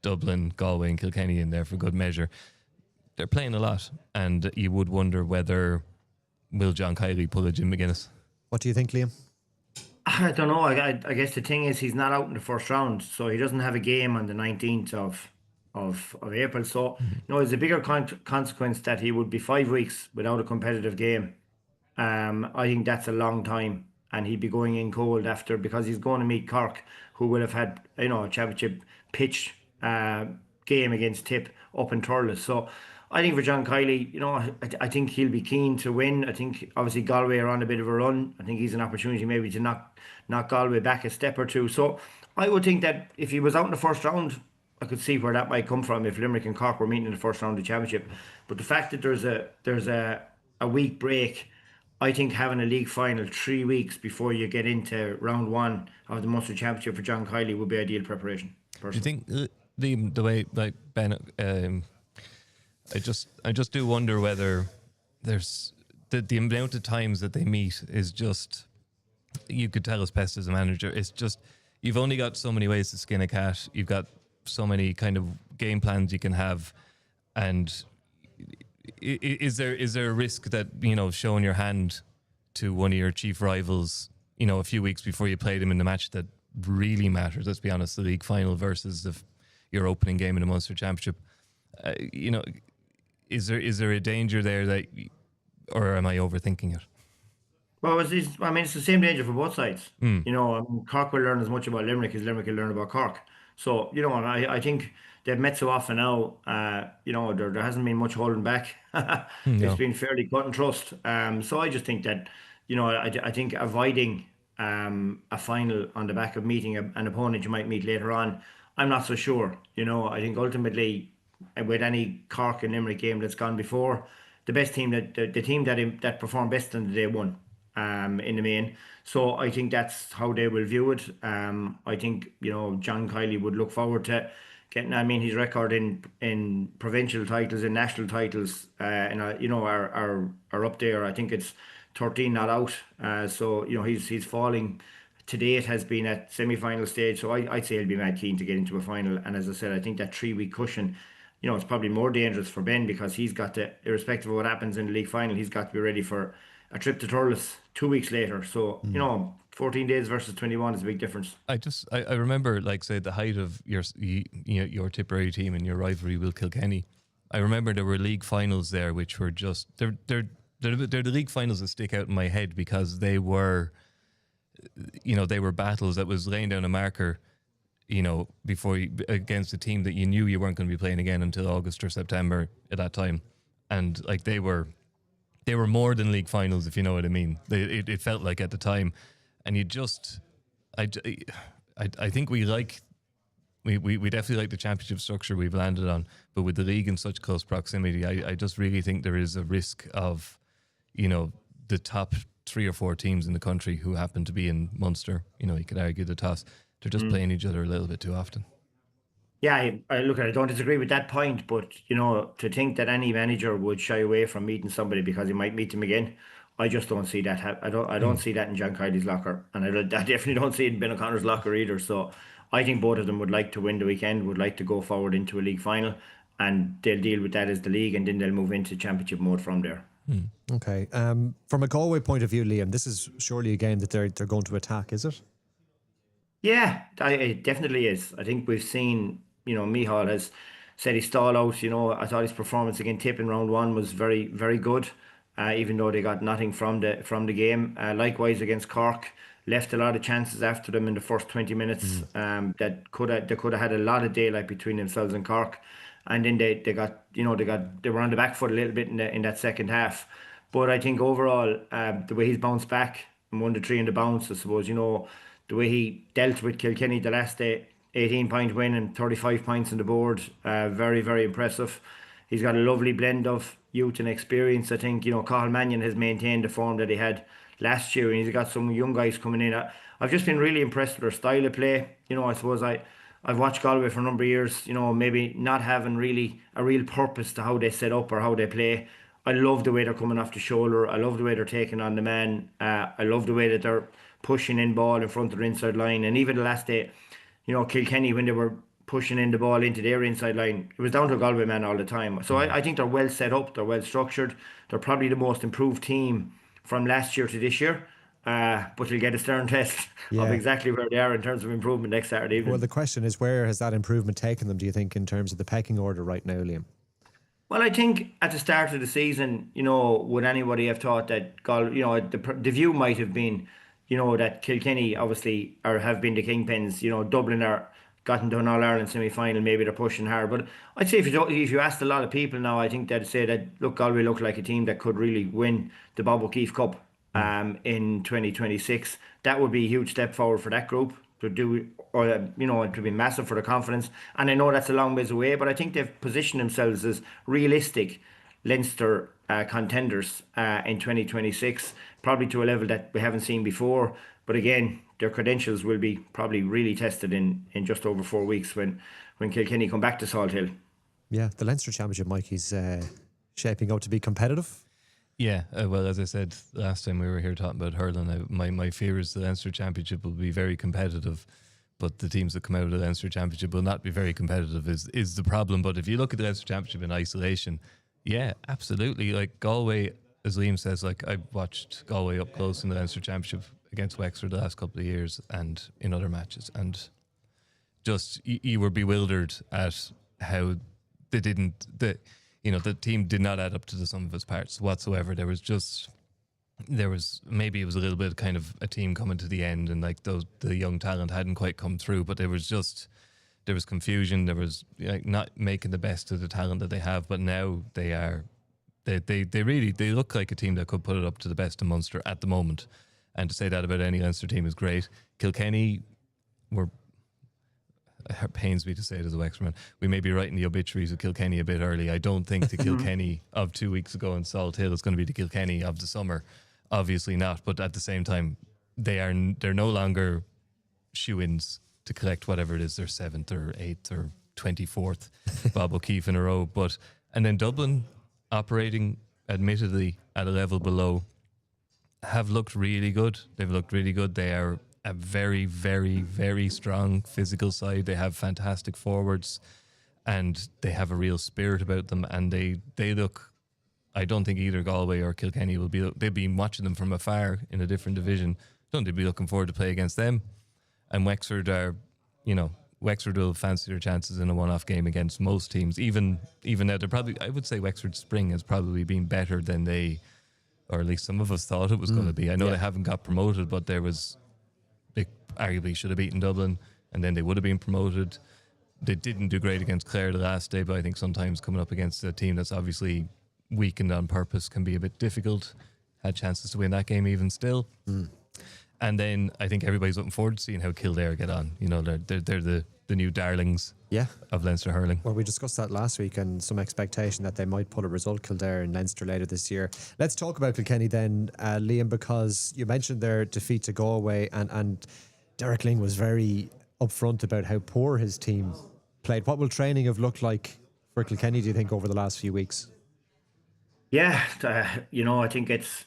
Dublin, Galway and Kilkenny in there for good measure. They're playing a lot, and you would wonder whether will John Kiley pull a Jim McGuinness. what do you think, Liam? I don't know. I guess the thing is he's not out in the first round, so he doesn't have a game on the 19th of April. So, you know, it's a bigger consequence that he would be 5 weeks without a competitive game. I think that's a long time, and he'd be going in cold after, because he's going to meet Cork, who will have had, you know, a championship pitch game against Tip up in Thurles. So I think for John Kiley, you know, I think he'll be keen to win. I think obviously Galway are on a bit of a run. I think he's an opportunity maybe to knock Galway back a step or two. So I would think that if he was out in the first round, I could see where that might come from if Limerick and Cork were meeting in the first round of the championship. But the fact that there's a week break, I think having a league final 3 weeks before you get into round 1 of the Munster Championship for John Kiley would be ideal preparation. Do you think the way, like Ben, I just do wonder whether there's the amount of times that they meet is just, you could tell as best as a manager, it's just, you've only got so many ways to skin a cat. You've got so many kind of game plans you can have, and is there a risk that, you know, showing your hand to one of your chief rivals, you know, a few weeks before you play them in the match, that really matters. Let's be honest, the league final versus your opening game in the Munster Championship. Is there a danger there that, or am I overthinking it? Well, it's the same danger for both sides. Cork will learn as much about Limerick as Limerick will learn about Cork. So, I think they've met so often now, there hasn't been much holding back. It's been fairly cut and trust. So I just think that, I think avoiding a final on the back of meeting an opponent you might meet later on, I'm not so sure. I think ultimately, with any Cork and Limerick game that's gone before, the best team, the team that performed best on the day won. In the main, so I think that's how they will view it. I think John Kiley would look forward to getting. His record in provincial titles and national titles, are up there. I think it's 13 not out. So he's falling to date, has been at semi-final stage. So I'd say he'll be mad keen to get into a final. And as I said, I think that 3-week cushion, it's probably more dangerous for Ben, because he's got to, irrespective of what happens in the league final, he's got to be ready for a trip to Thurles 2 weeks later. So 14 days versus 21 is a big difference. I remember, like, say, the height of your Tipperary team and your rivalry with Kilkenny. I remember there were league finals there which were just they're the league finals that stick out in my head, because they were battles that was laying down a marker before against a team that you knew you weren't going to be playing again until August or September at that time, and like they were more than league finals, if you know what I mean. It felt like at the time, and I think we definitely like the championship structure we've landed on, but with the league in such close proximity, I just really think there is a risk of, the top 3 or 4 teams in the country who happen to be in Munster. You could argue the toss. They're just playing each other a little bit too often. Yeah, I don't disagree with that point, but to think that any manager would shy away from meeting somebody because he might meet them again, I just don't see that. I don't see that in John Kiley's locker, and I definitely don't see it in Ben O'Connor's locker either. So I think both of them would like to win the weekend, would like to go forward into a league final, and they'll deal with that as the league, and then they'll move into championship mode from there. Okay. From a Galway point of view, Liam, this is surely a game that they're going to attack, is it? Yeah, it definitely is. I think we've seen. Micheál has said he stalled out. I thought his performance against Tip in round 1 was very, very good, even though they got nothing from the game. Likewise against Cork, left a lot of chances after them in the first 20 minutes. They could have had a lot of daylight between themselves and Cork, and then they were on the back foot a little bit in that second half. But I think overall, the way he's bounced back and 1-3 in the bounce, I suppose, the way he dealt with Kilkenny the last day. 18-point win and 35 points on the board. Very, very impressive. He's got a lovely blend of youth and experience. I think, Cathal Mannion has maintained the form that he had last year, and he's got some young guys coming in. I've just been really impressed with their style of play. I suppose I've watched Galway for a number of years, maybe not having really a real purpose to how they set up or how they play. I love the way they're coming off the shoulder. I love the way they're taking on the man. I love the way that they're pushing in ball in front of their inside line. And even the last day, Kilkenny, when they were pushing in the ball into their inside line, it was down to a Galway man all the time. So I think they're well set up, they're well structured. They're probably the most improved team from last year to this year. But you'll get a stern test of exactly where they are in terms of improvement next Saturday evening. Well, the question is, where has that improvement taken them, do you think, in terms of the pecking order right now, Liam? Well, I think at the start of the season, would anybody have thought that the view might have been, that Kilkenny obviously have been the kingpins. Dublin are gotten to an All-Ireland semi-final, maybe they're pushing hard. But I'd say if you asked a lot of people now, I think they'd say that, look, Galway look like a team that could really win the Bob O'Keefe Cup in 2026. That would be a huge step forward for that group to do, or it would be massive for the confidence. And I know that's a long ways away, but I think they've positioned themselves as realistic Leinster contenders in 2026, probably to a level that we haven't seen before. But again, their credentials will be probably really tested in just over 4 weeks when Kilkenny come back to Salt Hill. Yeah, the Leinster Championship, Mike, is shaping up to be competitive. Yeah, well, as I said last time we were here talking about hurling, my fear is the Leinster Championship will be very competitive, but the teams that come out of the Leinster Championship will not be very competitive is the problem. But if you look at the Leinster Championship in isolation, yeah, absolutely. Like Galway, as Liam says, like I watched Galway up close in the Leinster Championship against Wexford the last couple of years and in other matches, and just you were bewildered at how the team did not add up to the sum of its parts whatsoever. There was maybe it was a little bit kind of a team coming to the end, and like the young talent hadn't quite come through, but there was confusion. There was not making the best of the talent that they have, but now they look like a team that could put it up to the best of Munster at the moment. And to say that about any Leinster team is great. Kilkenny it pains me to say it as a Wexford man, we may be writing the obituaries of Kilkenny a bit early. I don't think the Kilkenny of 2 weeks ago in Salt Hill is going to be the Kilkenny of the summer. Obviously not, but at the same time, they're no longer shoo-ins to collect whatever it is, their 7th or 8th or 24th Bob O'Keefe in a row. And then Dublin, operating admittedly at a level below, have looked really good. They've looked really good. They are a very, very, very strong physical side. They have fantastic forwards, and they have a real spirit about them. And they look, I don't think either Galway or Kilkenny they'll be watching them from afar in a different division. Don't they be looking forward to play against them? And Wexford Wexford will fancy their chances in a one-off game against most teams. Even now, I would say Wexford spring has probably been better than they, or at least some of us thought it was going to be. I know they haven't got promoted, but they arguably should have beaten Dublin, and then they would have been promoted. They didn't do great against Clare the last day, but I think sometimes coming up against a team that's obviously weakened on purpose can be a bit difficult. Had chances to win that game even still. And then I think everybody's looking forward to seeing how Kildare get on. They're the new darlings of Leinster hurling. Well, we discussed that last week, and some expectation that they might pull a result, Kildare and Leinster, later this year. Let's talk about Kilkenny then, Liam, because you mentioned their defeat to Galway, and Derek Ling was very upfront about how poor his team played. What will training have looked like for Kilkenny, do you think, over the last few weeks? Yeah, I think it's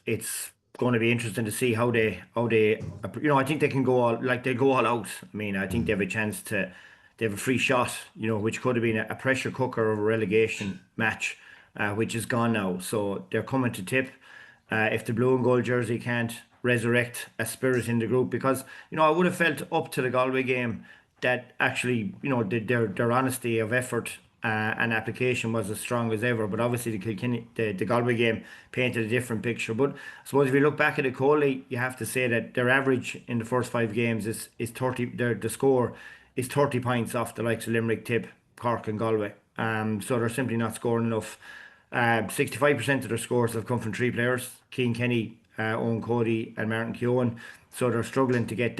going to be interesting to see how they I think they can go all out. I mean, I think they have a chance they have a free shot, which could have been a pressure cooker of a relegation match, which is gone now. So they're coming to Tip. If the blue and gold jersey can't resurrect a spirit in the group, because I would have felt up to the Galway game that actually their honesty of effort and application was as strong as ever. But obviously the Galway game painted a different picture. But I suppose if you look back at it coldly, you have to say that their average in the first 5 games is 30. The score is 30 points off the likes of Limerick, Tip, Cork and Galway. So they're simply not scoring enough. 65% of their scores have come from 3 players: Cian Kenny, Owen Cody and Martin Keown. So they're struggling to get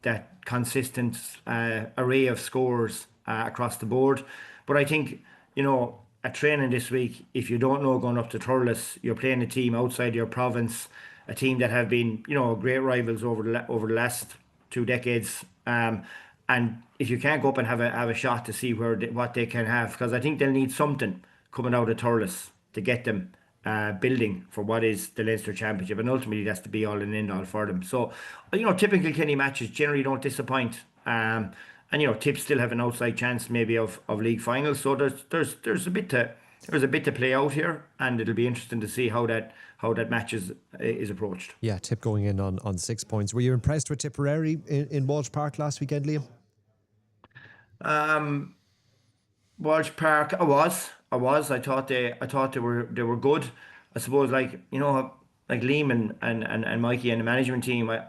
that consistent array of scores across the board. But I think, at training this week, if you don't know going up to Thurles, you're playing a team outside your province, a team that have been, great rivals over the last 2 decades. And if you can't go up and have a shot to see what they can have, because I think they'll need something coming out of Thurles to get them building for what is the Leinster Championship, and ultimately that's the be all and end all for them. So, typical Kilkenny matches generally don't disappoint. And Tip still have an outside chance maybe of league finals. So there's a bit to play out here, and it'll be interesting to see how that match is approached. Yeah, Tip going in on 6 points. Were you impressed with Tipperary in Walsh Park last weekend, Liam? Walsh Park, I was. I thought they were good. I suppose like Liam and Mikey and the management team. I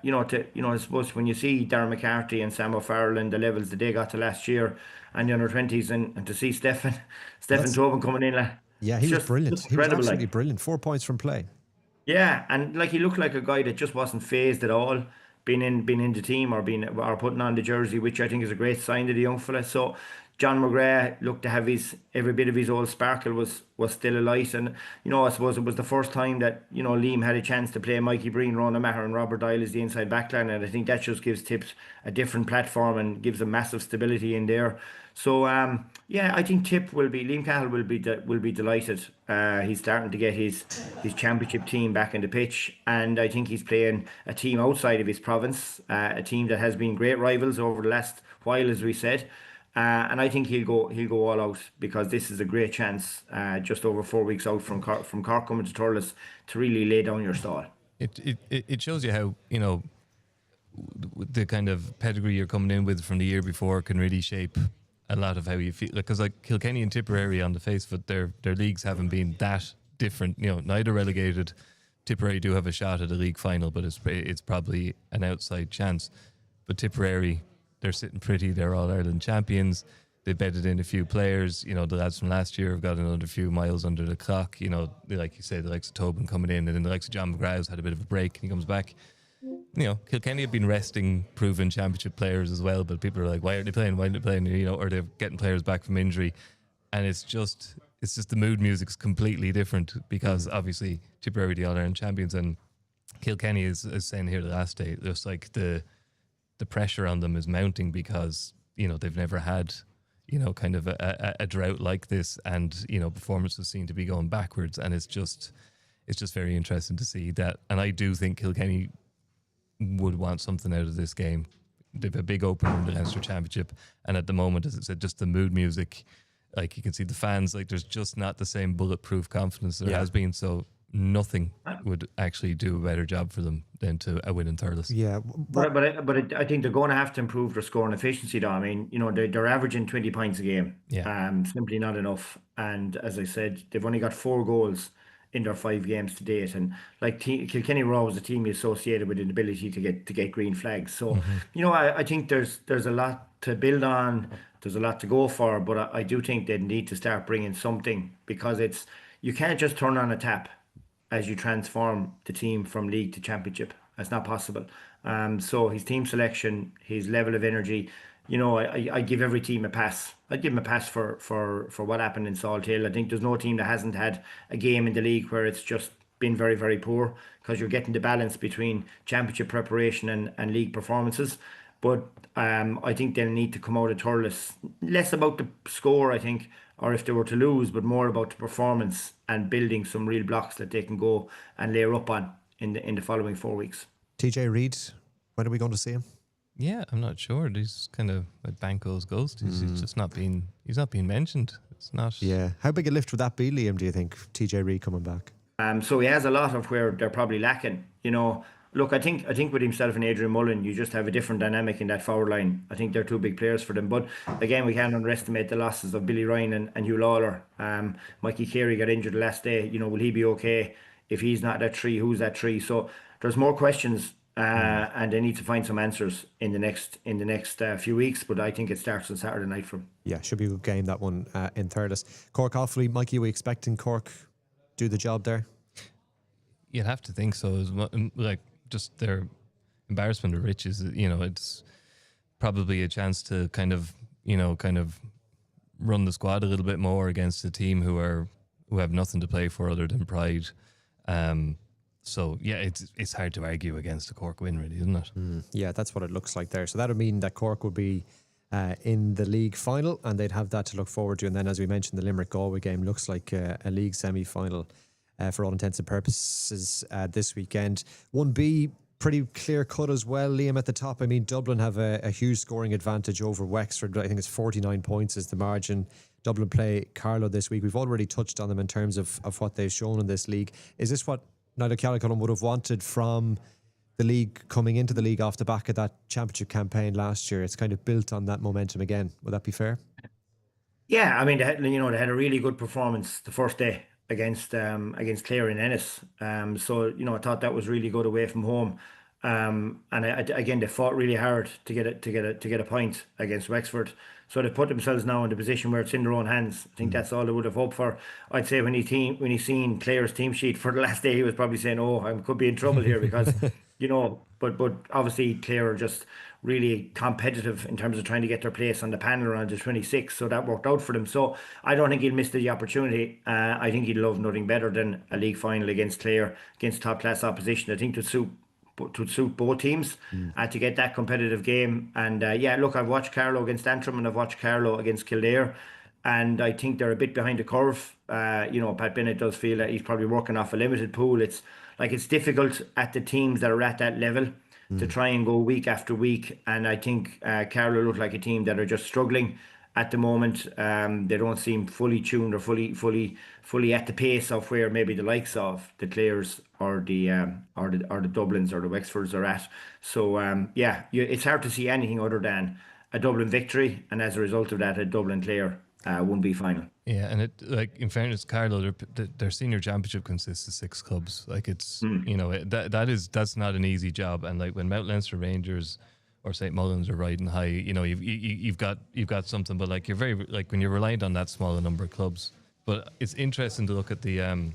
suppose when you see Darren McCarthy and Sam O'Farrell and the levels that they got to last year and the under-20s, and to see Stephen Tobin coming in. Yeah, he was brilliant. He was absolutely brilliant. 4 points from play. Yeah, and he looked like a guy that just wasn't phased at all, being in the team or putting on the jersey, which I think is a great sign to the young fella. So John McGrath looked to have every bit of his old sparkle was still alight, and I suppose it was the first time that Liam had a chance to play Mikey Breen, Ronan Maher and Robert Dial as the inside backline, and I think that just gives Tips a different platform and gives them massive stability in there. So I think Liam Cathal will be delighted. He's starting to get his championship team back in the pitch, and I think he's playing a team outside of his province, a team that has been great rivals over the last while, as we said. And I think he'll go all out, because this is a great chance, just over 4 weeks out from Cork coming to Thurles, to really lay down your stall. It shows you how the kind of pedigree you're coming in with from the year before can really shape a lot of how you feel. Because like Kilkenny and Tipperary, on the face of it, their leagues haven't been that different. You know, neither relegated. Tipperary do have a shot at a league final, but it's probably an outside chance. But Tipperary, they're sitting pretty. They're All-Ireland champions. They bedded in a few players. You know, the lads from last year have got another few miles under the clock. You know, like you say, the likes of Tobin coming in, and then the likes of John McGrath's had a bit of a break and he comes back. You know, Kilkenny have been resting proven championship players as well, but people are like, why are they playing? Why are they playing? You know, or they're getting players back from injury. And it's just the mood music's completely different because obviously Tipperary the All-Ireland champions and Kilkenny is saying here the last day, just like the pressure on them is mounting because, you know, they've never had, you know, kind of a drought like this, and, you know, performances seem to be going backwards, and it's just very interesting to see that. And I do think Kilkenny would want something out of this game. They've a big opener in the Leinster Championship, and at the moment, as I said, just the mood music, like you can see the fans, like there's just not the same bulletproof confidence there has been. So nothing would actually do a better job for them than to a win in Thurles. Yeah, but I think they're going to have to improve their scoring efficiency, though. I mean, you know, they're averaging 20 points a game. Simply not enough. And as I said, they've only got 4 goals in their 5 games to date. And like Kilkenny were always a team associated with an ability to get green flags. So, you know, I think there's a lot to build on. There's a lot to go for, but I do think they need to start bringing something, because you can't just turn on a tap as you transform the team from league to championship. That's not possible. So his team selection, his level of energy, you know, I give every team a pass. I'd give them a pass for what happened in Salt Hill. I think there's no team that hasn't had a game in the league where it's just been very, very poor, because you're getting the balance between championship preparation and league performances. But I think they'll need to come out of Thurles less about the score, I think, or if they were to lose, but more about the performance and building some real blocks that they can go and layer up on in the following 4 weeks. TJ Reid, when are we going to see him? Yeah, I'm not sure. He's kind of like Banco's ghost. He's just not being mentioned. It's not. Yeah. How big a lift would that be, Liam, do you think, TJ Reid coming back? So he has a lot of where they're probably lacking. You know, look, I think with himself and Adrian Mullen, you just have a different dynamic in that forward line. I think they're 2 big players for them. But again, we can't underestimate the losses of Billy Ryan and Hugh Lawler. Mikey Carey got injured the last day. You know, will he be okay? If he's not that 3, who's that 3? So there's more questions, and they need to find some answers in the next few weeks. But I think it starts on Saturday night for them. Yeah, should be a good game, that one in Thurles. Cork Offaly, Mikey, are we expecting Cork do the job there? You'd have to think so. Like, just their embarrassment of riches, you know, it's probably a chance to kind of run the squad a little bit more against a team who have nothing to play for other than pride. So yeah, it's hard to argue against a Cork win, really, isn't it? Yeah, that's what it looks like there. So that would mean that Cork would be in the league final, and they'd have that to look forward to. And then, as we mentioned, the Limerick Galway game looks like a league semi-final for all intents and purposes this weekend. 1B, pretty clear cut as well, Liam, at the top. I mean, Dublin have a huge scoring advantage over Wexford. I think it's 49 points is the margin. Dublin play Carlow this week. We've already touched on them in terms of what they've shown in this league. Is this what Niall O'Callaghan would have wanted from the league coming into the league off the back of that championship campaign last year? It's kind of built on that momentum again. Would that be fair? Yeah, I mean, they had a really good performance the first day against Clare in Ennis. So, you know, I thought that was really good away from home. And again, they fought really hard to get a point against Wexford. So they put themselves now in the position where it's in their own hands. I think that's all they would have hoped for. I'd say when he seen Clare's team sheet for the last day, he was probably saying, "Oh, I could be in trouble here," because you know. But obviously Clare are just really competitive in terms of trying to get their place on the panel around the 26th. So that worked out for them. So I don't think he'll miss the opportunity. I think he'd love nothing better than a league final against Clare, against top class opposition. I think to suit both teams to get that competitive game. And yeah, look, I've watched Carlow against Antrim and I've watched Carlow against Kildare, and I think they're a bit behind the curve. You know, Pat Bennett does feel that he's probably working off a limited pool. It's difficult at the teams that are at that level to try and go week after week. And I think Carlow look like a team that are just struggling. at the moment. They don't seem fully tuned or fully at the pace of where maybe the likes of the Clares or the Dublins or the Wexfords are at. So it's hard to see anything other than a Dublin victory, and as a result of that, a Dublin Clare 1B final. Yeah, and it, like, in fairness, Carlo, their senior championship consists of 6 clubs. Like, it's that's not an easy job. And like when Mount Leinster Rangers or St. Mullins are riding high, you've got something. But like, you're very, like, when you're reliant on that smaller number of clubs. But it's interesting to look at the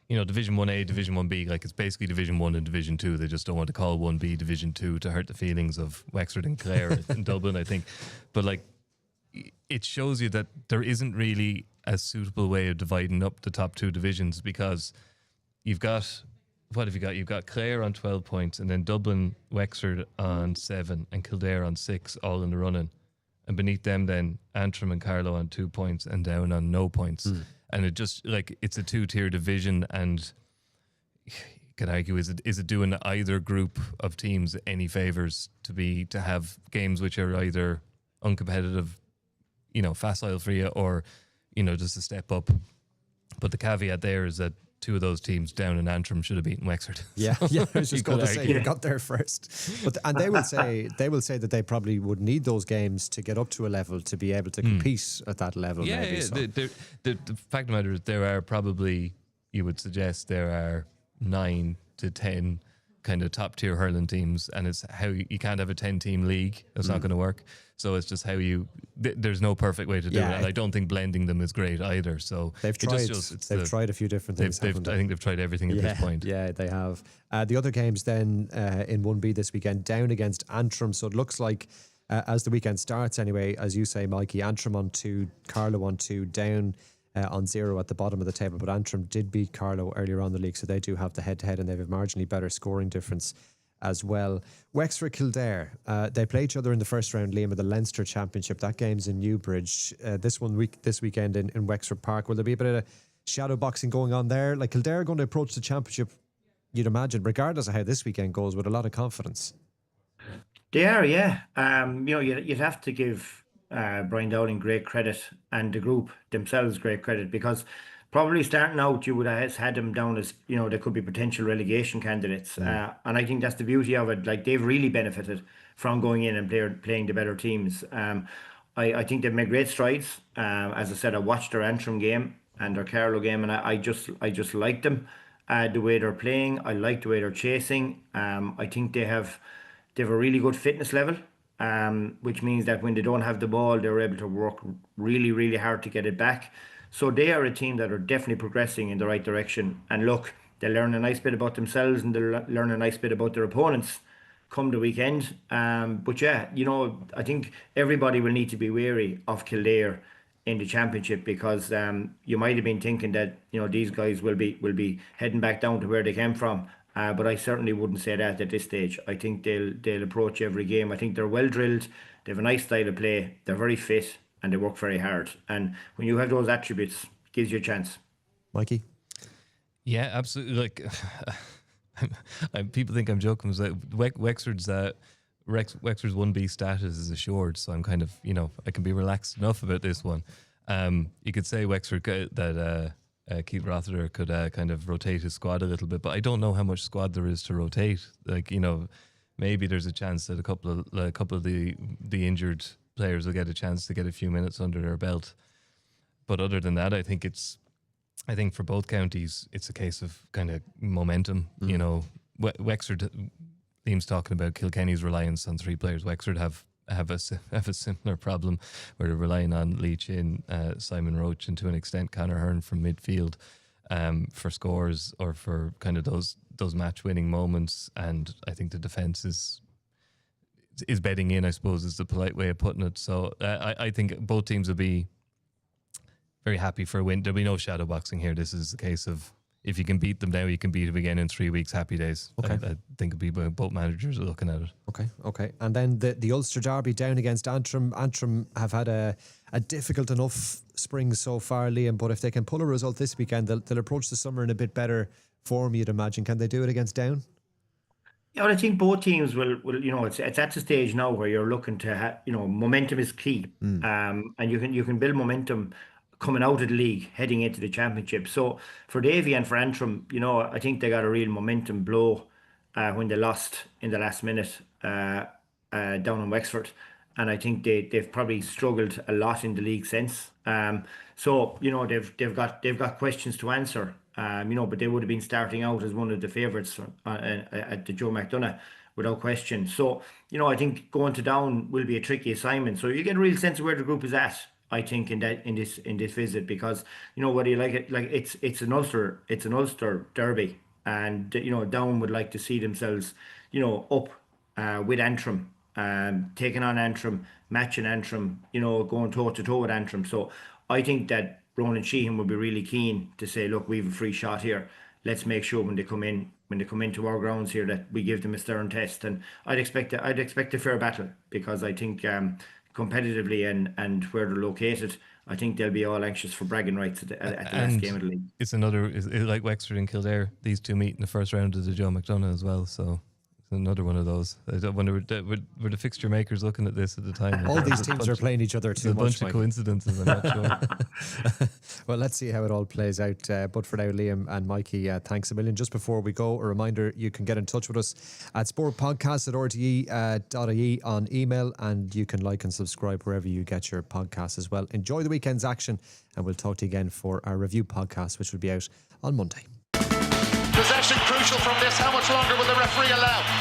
Division 1A, Division 1B. Like, it's basically Division 1 and Division 2. They just don't want to call 1B Division 2 to hurt the feelings of Wexford and Clare in Dublin, I think. But like, it shows you that there isn't really a suitable way of dividing up the top 2 divisions, because you've got, what have you got? You've got Clare on 12 points, and then Dublin, Wexford on 7, and Kildare on 6, all in the running. And beneath them then Antrim and Carlow on 2 points and down on no points. And it just, like, it's a 2-tier division, and you could argue, is it doing either group of teams any favours to have games which are either uncompetitive, facile for you, or, just a step up. But the caveat there is that 2 of those teams down in Antrim should have beaten Wexford. Yeah, I was just going to say, you got there first. And they will say that they probably would need those games to get up to a level to be able to compete at that level. Yeah, maybe. Yeah. The fact of the matter is, there are probably, you would suggest, there are 9 to 10 kind of top tier hurling teams, and it's how you can't have a 10-team league. That's not going to work. So it's just how there's no perfect way to do it, and I don't think blending them is great either. So they've tried a few different things. I think they've tried everything at this point. Yeah, they have. The other games then in 1B this weekend, down against Antrim. So it looks like as the weekend starts anyway, as you say, Mikey, Antrim on 2, Carlow on 2, down on 0 at the bottom of the table. But Antrim did beat Carlow earlier on in the league, so they do have the head-to-head, and they have a marginally better scoring difference as well. Wexford Kildare, they play each other in the first round, Liam, of the Leinster Championship. That game's in Newbridge this weekend in Wexford Park. Will there be a bit of shadow boxing going on there? Like, Kildare are going to approach the championship, you'd imagine, regardless of how this weekend goes, with a lot of confidence. They are, yeah. You'd have to give Brian Dowling great credit, and the group themselves great credit, because probably starting out, you would have had them down as, they could be potential relegation candidates. And I think that's the beauty of it. Like, they've really benefited from going in and playing the better teams. I think they've made great strides. As I said, I watched their Antrim game and their Carlow game, and I just like them. The way they're playing, I like the way they're chasing. I think they have a really good fitness level, which means that when they don't have the ball, they're able to work really, really hard to get it back. So they are a team that are definitely progressing in the right direction. And look, they'll learn a nice bit about themselves, and they'll learn a nice bit about their opponents come the weekend. But yeah, I think everybody will need to be wary of Kildare in the championship, because you might have been thinking that these guys will be heading back down to where they came from. But I certainly wouldn't say that at this stage. I think they'll approach every game. I think they're well drilled. They have a nice style of play. They're very fit, and they work very hard. And when you have those attributes, it gives you a chance. Mikey? Yeah, absolutely. Like, people think I'm joking. Wexford's 1B status is assured, so I'm kind of, I can be relaxed enough about this one. You could say Wexford that Keith Rossiter could kind of rotate his squad a little bit, but I don't know how much squad there is to rotate. Like, maybe there's a chance that a couple of the injured players will get a chance to get a few minutes under their belt. But other than that, I think for both counties, it's a case of kind of momentum. Wexford, Liam's talking about Kilkenny's reliance on 3 players. Wexford have a similar problem, where they're relying on Leach in Simon Roach, and to an extent Conor Hearn from midfield for scores or for kind of those match winning moments. And I think the defence is bedding in, I suppose, is the polite way of putting it. So I think both teams will be very happy for a win. There'll be no shadow boxing here. This is the case of, if you can beat them now, you can beat them again in 3 weeks. Happy days. Okay. I think it'll be both managers are looking at it. Okay. And then the Ulster Derby down against Antrim. Antrim have had a difficult enough spring so far, Liam, but if they can pull a result this weekend, they'll approach the summer in a bit better form, you'd imagine. Can they do it against Down? Yeah, well, I think both teams will it's at the stage now where you're looking to momentum is key. And you can build momentum coming out of the league, heading into the championship. So for Davy and for Antrim, I think they got a real momentum blow when they lost in the last minute down in Wexford. And I think they've probably struggled a lot in the league since. So they've got questions to answer. But they would have been starting out as one of the favourites at the Joe McDonagh without question. So I think going to Down will be a tricky assignment. So you get a real sense of where the group is at, I think, in this visit, because whether you like it, like it's an Ulster derby, and Down would like to see themselves up with Antrim, taking on Antrim, matching Antrim, going toe to toe with Antrim. So I think that Ronan Sheehan would be really keen to say, look, we have a free shot here. Let's make sure when they come into our grounds here that we give them a stern test. And I'd expect a fair battle, because I think competitively and where they're located, I think they'll be all anxious for bragging rights at the last game of the league. It's like Wexford and Kildare. These two meet in the first round of the Joe McDonagh as well. So another one of those. I wonder were the fixture makers looking at this at the time? All these teams are playing each other too much. A bunch of coincidences, I'm not sure. Well, let's see how it all plays out. But for now, Liam and Mikey, thanks a million. Just before we go, a reminder, you can get in touch with us at sportpodcast@rte.ie on email, and you can like and subscribe wherever you get your podcasts as well. Enjoy the weekend's action, and we'll talk to you again for our review podcast, which will be out on Monday. Possession crucial from this. How much longer will the referee allow?